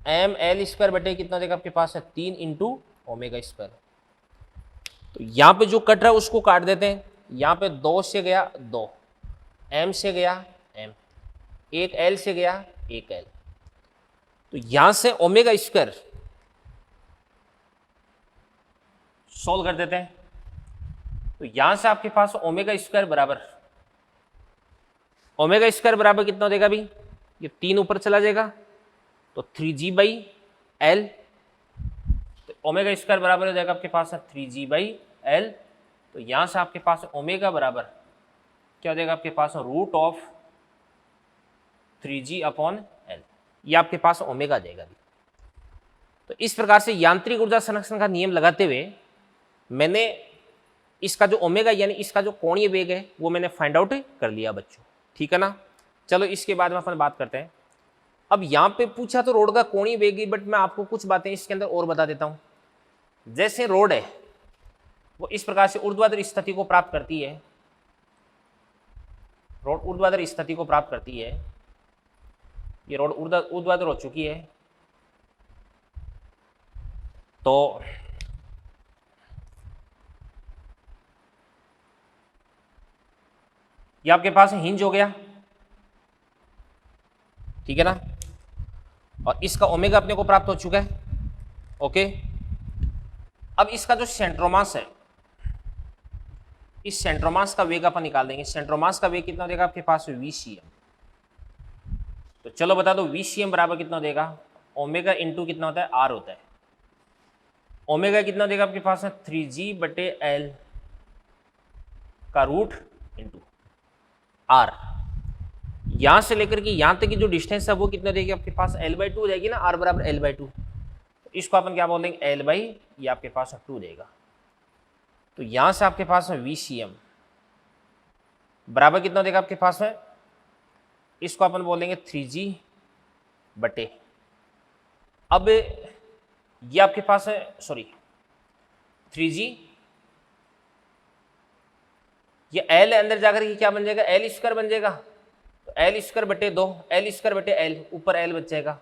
ml² कितना देगा आपके पास है, 3 इंटू ओमेगा स्क्वायर। तो यहाँ पे जो कट रहा है उसको काट देते हैं, यहाँ पे 2 से गया 2, m से गया m, एक l से गया एक l। तो यहां से ओमेगा स्क्वायर सोल्व कर देते हैं। तो यहां से आपके पास ओमेगा स्क्वायर बराबर, ओमेगा स्क्वायर बराबर कितना देगा अभी, ये 3 ऊपर चला जाएगा तो 3g/l। तो ओमेगा स्क्वायर बराबर हो जाएगा आपके पास 3g/l। तो यहां से आपके पास ओमेगा बराबर क्या हो जाएगा आपके पास, √3g/l, ये आपके पास ओमेगा आ जाएगा। तो इस प्रकार से यांत्रिक ऊर्जा संरक्षण का नियम लगाते हुए मैंने इसका जो ओमेगा यानी इसका जो कोणीय वेग है वो मैंने फाइंड आउट कर लिया बच्चों। ठीक है ना। चलो इसके बाद में अपन बात करते हैं। अब यहाँ पे पूछा तो रोड का कोणीय वेग ही, बट मैं आपको कुछ बातें इसके अंदर और बता देता हूँ। जैसे रोड है वो इस प्रकार से ऊर्ध्वाधर स्थिति को प्राप्त करती है, रॉड ऊर्ध्वाधर स्थिति को प्राप्त करती है। ये रॉड ऊर्ध्वाधर हो चुकी है। तो ये आपके पास हिंज हो गया, ठीक है ना, और इसका ओमेगा अपने को प्राप्त हो चुका है। ओके, अब इसका जो सेंट्रोमास है, इस सेंट्रोमास का वेग अपन निकाल देंगे। सेंट्रोमास का वेग कितना देगा आपके पास? VCM। तो चलो बता दो VCM बराबर कितना देगा? ओमेगा इंटू कितना होता है? R होता है। ओमेगा कितना देगा आपके पास? 3G/L का रूट इंटू R। यहां से लेकर के यहां तक की जो डिस्टेंस है वो कितना देगी आपके पास? L/2 हो जाएगी ना, R बराबर L/2। तो इसको अपन क्या बोल देंगे? L बाई ये आपके पास 2 देगा। तो यहां से आपके पास है VCM बराबर कितना देगा आपके पास में? इसको अपन बोल देंगे 3G/। अब ये आपके पास है, सॉरी 3G, ये L अंदर जाकर के क्या बन जाएगा? L² बन जाएगा। तो L²/2, L²/L, ऊपर L बच जाएगा,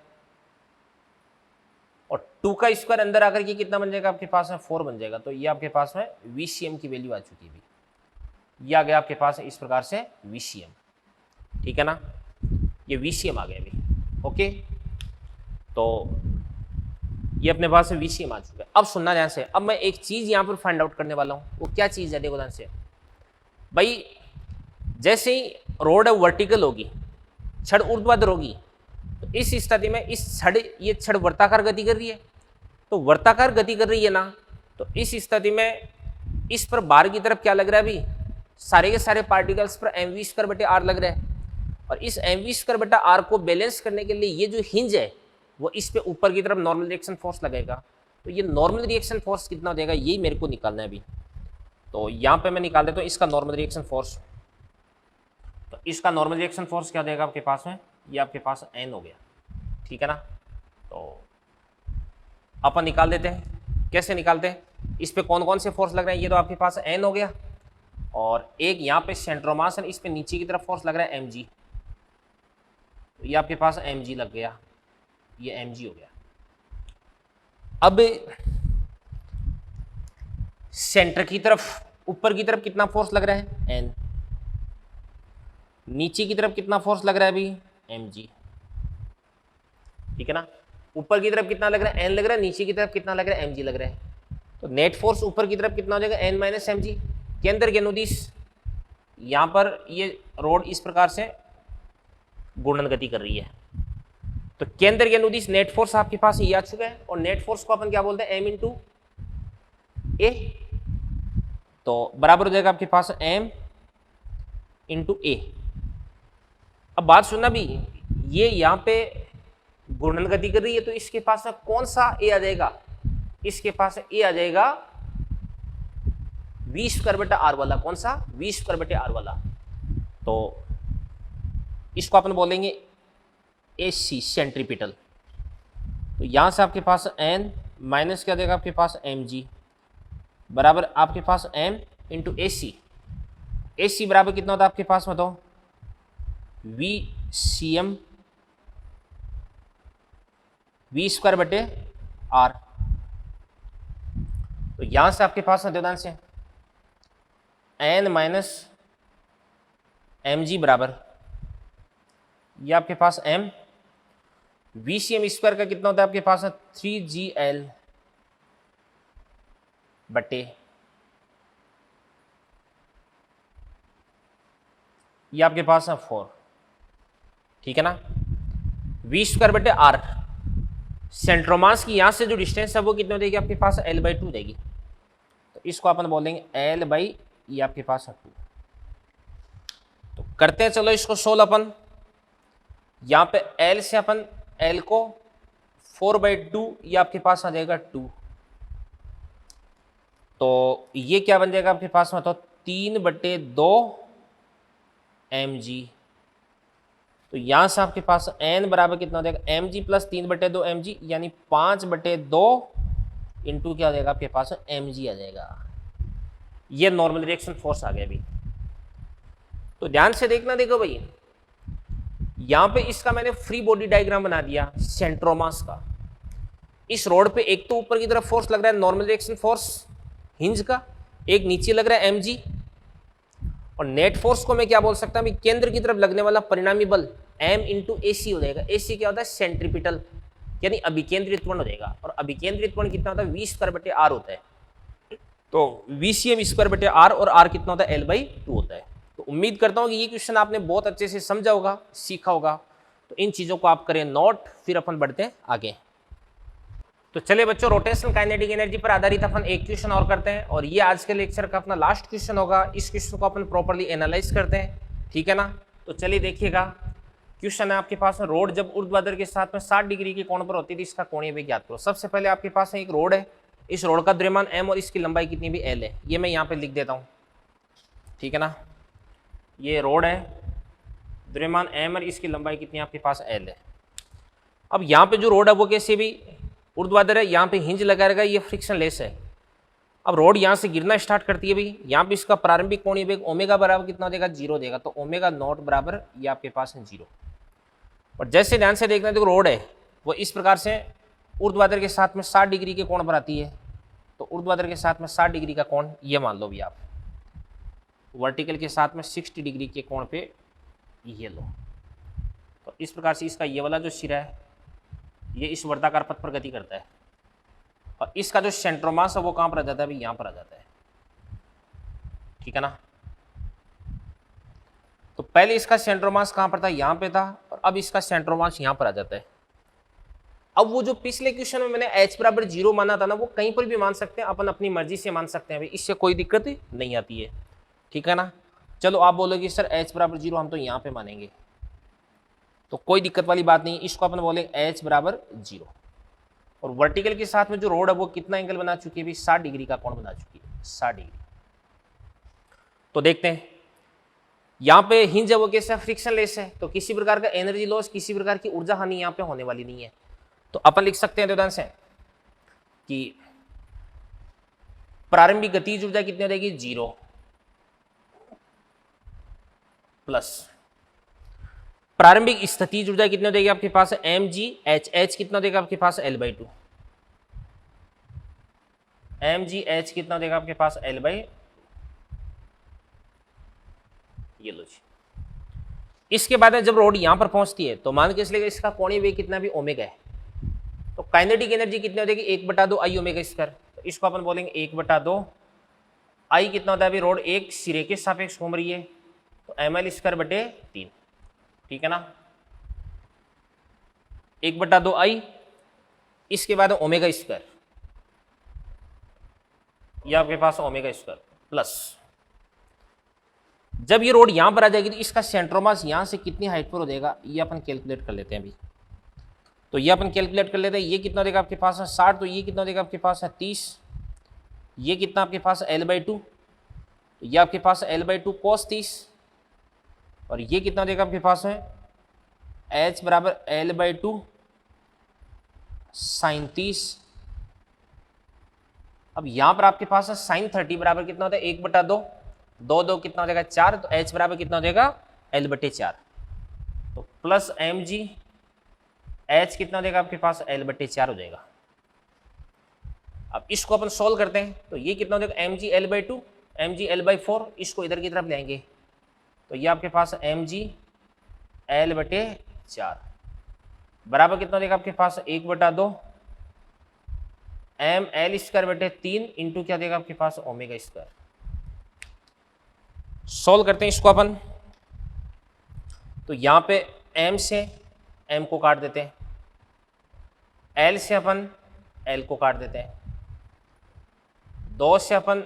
और 2 का स्क्वायर अंदर आकर के कितना बन जाएगा आपके पास में? 4 बन जाएगा। तो ये आपके पास में VCM की वैल्यू आ चुकी है। ये आ गया आपके पास इस प्रकार से VCM, ठीक है ना, ये VCM आ गया अभी। ओके, तो ये अपने पास में VCM आ चुका है। अब सुनना ध्यान से, अब मैं एक चीज यहां पर फाइंड आउट करने वाला हूं। वो क्या चीज है? देखो ध्यान से भाई, जैसे ही रोड वर्टिकल होगी, छड़ ऊर्ध्वाधर होगी, तो इस स्थिति में ये छड़ वर्ताकार गति कर रही है। तो वर्ताकार गति कर रही है ना, तो इस स्थिति में इस पर बाहर की तरफ क्या लग रहा है? अभी सारे के सारे पार्टिकल्स पर mv²/r लग रहा है, और इस mv²/r को बैलेंस करने के लिए ये जो हिंज है वो इस पे ऊपर की तरफ नॉर्मल रिएक्शन फोर्स लगेगा। तो ये नॉर्मल रिएक्शन फोर्स कितना देगा, यही मेरे को निकालना है अभी। तो यहाँ पे मैं निकाल देता हूँ इसका नॉर्मल रिएक्शन फोर्स। तो इसका नॉर्मल रिएक्शन फोर्स क्या देगा आपके पास में? ये आपके पास N हो गया, ठीक है ना। तो अपन निकाल देते हैं। कैसे निकालते हैं? इस पे कौन कौन से फोर्स लग रहे हैं? ये तो आपके पास N हो गया, और एक यहाँ पे सेंट्रोमास है, इस पे नीचे की तरफ फोर्स लग रहा है mg। तो ये आपके पास mg लग गया, ये mg हो गया। अब सेंटर की तरफ, ऊपर की तरफ कितना फोर्स लग रहा है? N। नीचे की तरफ कितना फोर्स लग रहा है अभी? mg, ठीक है ना। ऊपर की तरफ कितना लग रहा है? N लग रहा है, नीचे की तरफ कितना लग रहा है? mg लग रहा है। तो नेट फोर्स ऊपर की तरफ कितना हो जाएगा? N - mg। केंद्र के अनुदिश यहाँ पर ये रोड इस प्रकार से घूर्णन गति कर रही है। तो केंद्र के अनुदिश नेट फोर्स आपके पास ये आ चुका है, और नेट फोर्स को अपन क्या बोलते हैं? m × a। तो बराबर हो जाएगा आपके पास m × a। अब बात सुनना भी, ये यहाँ पे घूर्णन गति कर रही है, तो इसके पास में कौन सा a आ जाएगा? इसके पास a आ जाएगा v²/r वाला। कौन सा? v²/r वाला। तो इसको अपन बोलेंगे AC, सेंट्रीपिटल। तो यहां से आपके पास n माइनस क्या देगा आपके पास? mg बराबर आपके पास m × AC। AC बराबर कितना होता है आपके पास? बताओ, VCM v²/r। तो यहां से आपके पास ध्यान से n - mg बराबर ये आपके पास m, VCM² का कितना होता है आपके पास? 3GL बटे ये आपके पास है 4, ठीक है ना। v²/r, सेंट्रोमास की यहां से जो डिस्टेंस है वो कितना देगी आपके पास? L/2 देगी। तो इसको अपन बोलेंगे L बाई ये आपके पास है 2। तो करते हैं, चलो इसको सोल्व अपन। यहाँ पे L से अपन L को 4/2, ये आपके पास आ जाएगा 2। तो ये क्या बन जाएगा आपके पास में? तो 3/2 mg। तो यहां से आपके पास n बराबर कितना हो जाएगा? mg + 3/2 mg, यानी 5/2 इंटू क्या हो जाएगा आपके पास? mg आ जाएगा। ये नॉर्मल रिएक्शन फोर्स आ गया अभी। तो ध्यान से देखना, देखो भाई यहां पे इसका मैंने फ्री बॉडी डायग्राम बना दिया सेंट्रोमास का। इस रोड पे एक तो ऊपर की तरफ फोर्स लग रहा है नॉर्मल रिएक्शन फोर्स हिंज का, एक नीचे लग रहा है mg, और नेट फोर्स को मैं क्या बोल सकता हूं, केंद्र की तरफ लगने वाला परिणामी बल m इंटू ए सी हो जाएगा। AC क्या होता है, सेंट्रीपिटल यानी अभिकेंद्रित त्वरण हो जाएगा, और अभिकेंद्रित त्वरण कितना होता है, v² r होता है। तो VCM² r, और r कितना होता है, L/2 होता है। तो उम्मीद करता हूं कि ये क्वेश्चन आपने बहुत अच्छे से समझा होगा, सीखा होगा। तो इन चीजों को आप करें नोट, फिर अपन बढ़ते हैं आगे। तो चलिए बच्चों, रोटेशनल काइनेटिक एनर्जी पर आधारित अपन एक क्वेश्चन और करते हैं, और ये आज के लेक्चर का अपना लास्ट क्वेश्चन होगा। इस क्वेश्चन को अपन प्रॉपर्ली एनालाइज करते हैं, ठीक है ना। तो चलिए देखिएगा, क्वेश्चन है आपके पास में, रोड जब ऊर्ध्वाधर के साथ में 60 डिग्री के कोण पर होती है तो इसका कोणीय वेग ज्ञात करो। सबसे पहले आपके पास में एक रोड है, इस रोड का द्रव्यमान m और इसकी लंबाई कितनी भी l है, ये मैं यहाँ पे लिख देता हूँ, ठीक है ना। ये रोड है, द्रव्यमान m और इसकी लंबाई कितनी आपके पास l है। अब यहाँ पे जो रोड है वो कैसे भी ऊर्ध्वाधर है, यहाँ पे हिंज लगा रहेगा, ये फ्रिक्शन लेस है। अब रोड यहाँ से गिरना स्टार्ट करती है भाई, यहाँ पे इसका प्रारंभिक कोणीय वेग ओमेगा बराबर कितना देगा, 0 देगा। तो ओमेगा नॉट बराबर ये आपके पास है 0। और जैसे ध्यान से देखना, देखो रोड है वो इस प्रकार से ऊर्ध्वाधर के साथ में 60 डिग्री के कोण पर आती है। तो ऊर्ध्वाधर के साथ में 60 डिग्री का कोण ये मान लो भी आप, वर्टिकल के साथ में 60 डिग्री के कोण पे ये लो। तो इस प्रकार से इसका ये वाला जो सिरा है ये इस वर्ताकार पथ पर गति करता है, और इसका जो सेंट्रोमास है वो कहाँ पर आ जाता है, अभी यहाँ पर आ जाता है, ठीक है ना। तो पहले इसका सेंट्रोमास कहाँ पर था, यहाँ पे था, और अब इसका सेंट्रोमास यहाँ पर आ जाता है। अब वो जो पिछले क्वेश्चन में मैंने h बराबर 0 माना था ना, वो कहीं पर भी मान सकते हैं, अपन अपनी मर्जी से मान सकते हैं भाई, इससे कोई दिक्कत नहीं आती है, ठीक है ना। चलो आप बोलोगे सर h बराबर 0 हम तो यहाँ पे मानेंगे, तो कोई दिक्कत वाली बात नहीं, इसको अपन बोलेंगे h बराबर 0। और वर्टिकल के साथ में जो रोड है वो कितना एंगल बना चुकी है भाई, 60 डिग्री का कोण बना चुकी है, 60 डिग्री। तो देखते हैं, यहाँ पे हिंज है वो कैसा, फ्रिक्शन लेस है, तो किसी प्रकार का एनर्जी लॉस, किसी प्रकार की ऊर्जा हानि यहाँ पे होने वाली नहीं है। तो अपन लिख सकते हैं ध्यान से कि प्रारंभिक गतिज ऊर्जा कितनी हो जाएगी, 0 प्लस प्रारंभिक स्थितिज ऊर्जा कितनी हो जाएगी आपके पास, mg h कितना देगा आपके पास, L/2। mg h कितना देगा आपके पास, L/2। ये लो जी। इसके बाद जब रोड यहां पर पहुंचती है तो मान के चलेगा इसका कोणीय वेग कितना भी ओमेगा है, तो काइनेटिक एनर्जी कितनी हो जाएगी, 1/2 I ओमेगा स्क्वायर। तो इसको अपन बोलेंगे 1/2 I कितना होता है अभी, रोड एक सिरे के सापेक्ष घूम रही है, तो ml²/3, ठीक है ना। 1/2 I, इसके बाद ओमेगा स्क्वायर, ये आपके पास ओमेगा स्क्वायर प्लस, जब ये रोड यहां पर आ जाएगी तो इसका सेंट्रोमास यहां से कितनी हाइट पर हो जाएगा, ये अपन कैलकुलेट कर लेते हैं अभी। तो ये अपन कैलकुलेट कर लेते हैं, ये कितना देगा आपके पास है 60, तो ये कितना देगा आपके पास है 30, ये कितना आपके पास है L/2, तो ये आपके पास है L/2 cos 30, और ये कितना देगा आपके पास है h बराबर L/2 sin 30। अब यहां पर आपके पास है sin 30 बराबर कितना होता है, 1/2, 2 कितना हो जाएगा 4, तो h बराबर कितना हो जाएगा, L/4। तो प्लस mg h कितना देगा आपके पास, L/4 हो जाएगा। अब इसको अपन सोल्व करते हैं, तो ये कितना हो जाएगा, mg L/2, mg L/4, इसको इधर की तरफ लेंगे, तो ये आपके पास mg L/4 बराबर कितना देगा आपके पास, 1/2 ml²/3 इंटू क्या देगा आपके पास, ओमेगा स्क्वायर। सोल्व करते हैं इसको अपन, तो यहां पे m से m को काट देते हैं, l से अपन l को काट देते हैं, 2 से अपन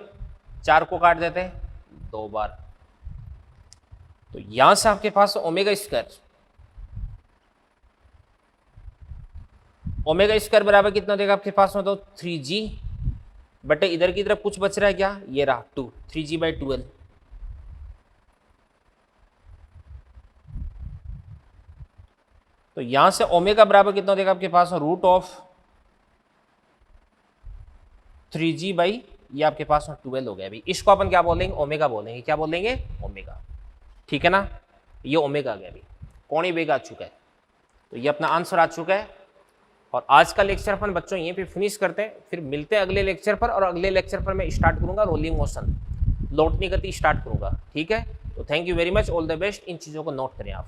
4 को काट देते हैं 2 बार, तो यहां से आपके पास ओमेगा स्क्वायर, ओमेगा स्क्वायर बराबर कितना देगा आपके पास में, तो 3g बटे इधर की तरफ कुछ बच रहा है क्या, ये रहा 2, 3g/12। तो यहां से ओमेगा बराबर कितना देगा आपके पास, √3g/12। ये आपके पास 12 हो गया अभी। इसको अपन क्या बोलेंगे, ओमेगा बोलेंगे। क्या बोलेंगे, ओमेगा। ठीक है ना, ये ओमेगा आ गया अभी, कोणीय वेग आ चुका है। तो ये अपना आंसर आ चुका है। और आज का लेक्चर अपन बच्चों यहीं पे फिनिश करते हैं, फिर मिलते हैं अगले लेक्चर पर। और अगले लेक्चर पर मैं स्टार्ट करूंगा रोलिंग मोशन, लौटनी गति स्टार्ट करूंगा। ठीक है, तो thank you very much, all the best. इन चीज़ों को नोट करें आप।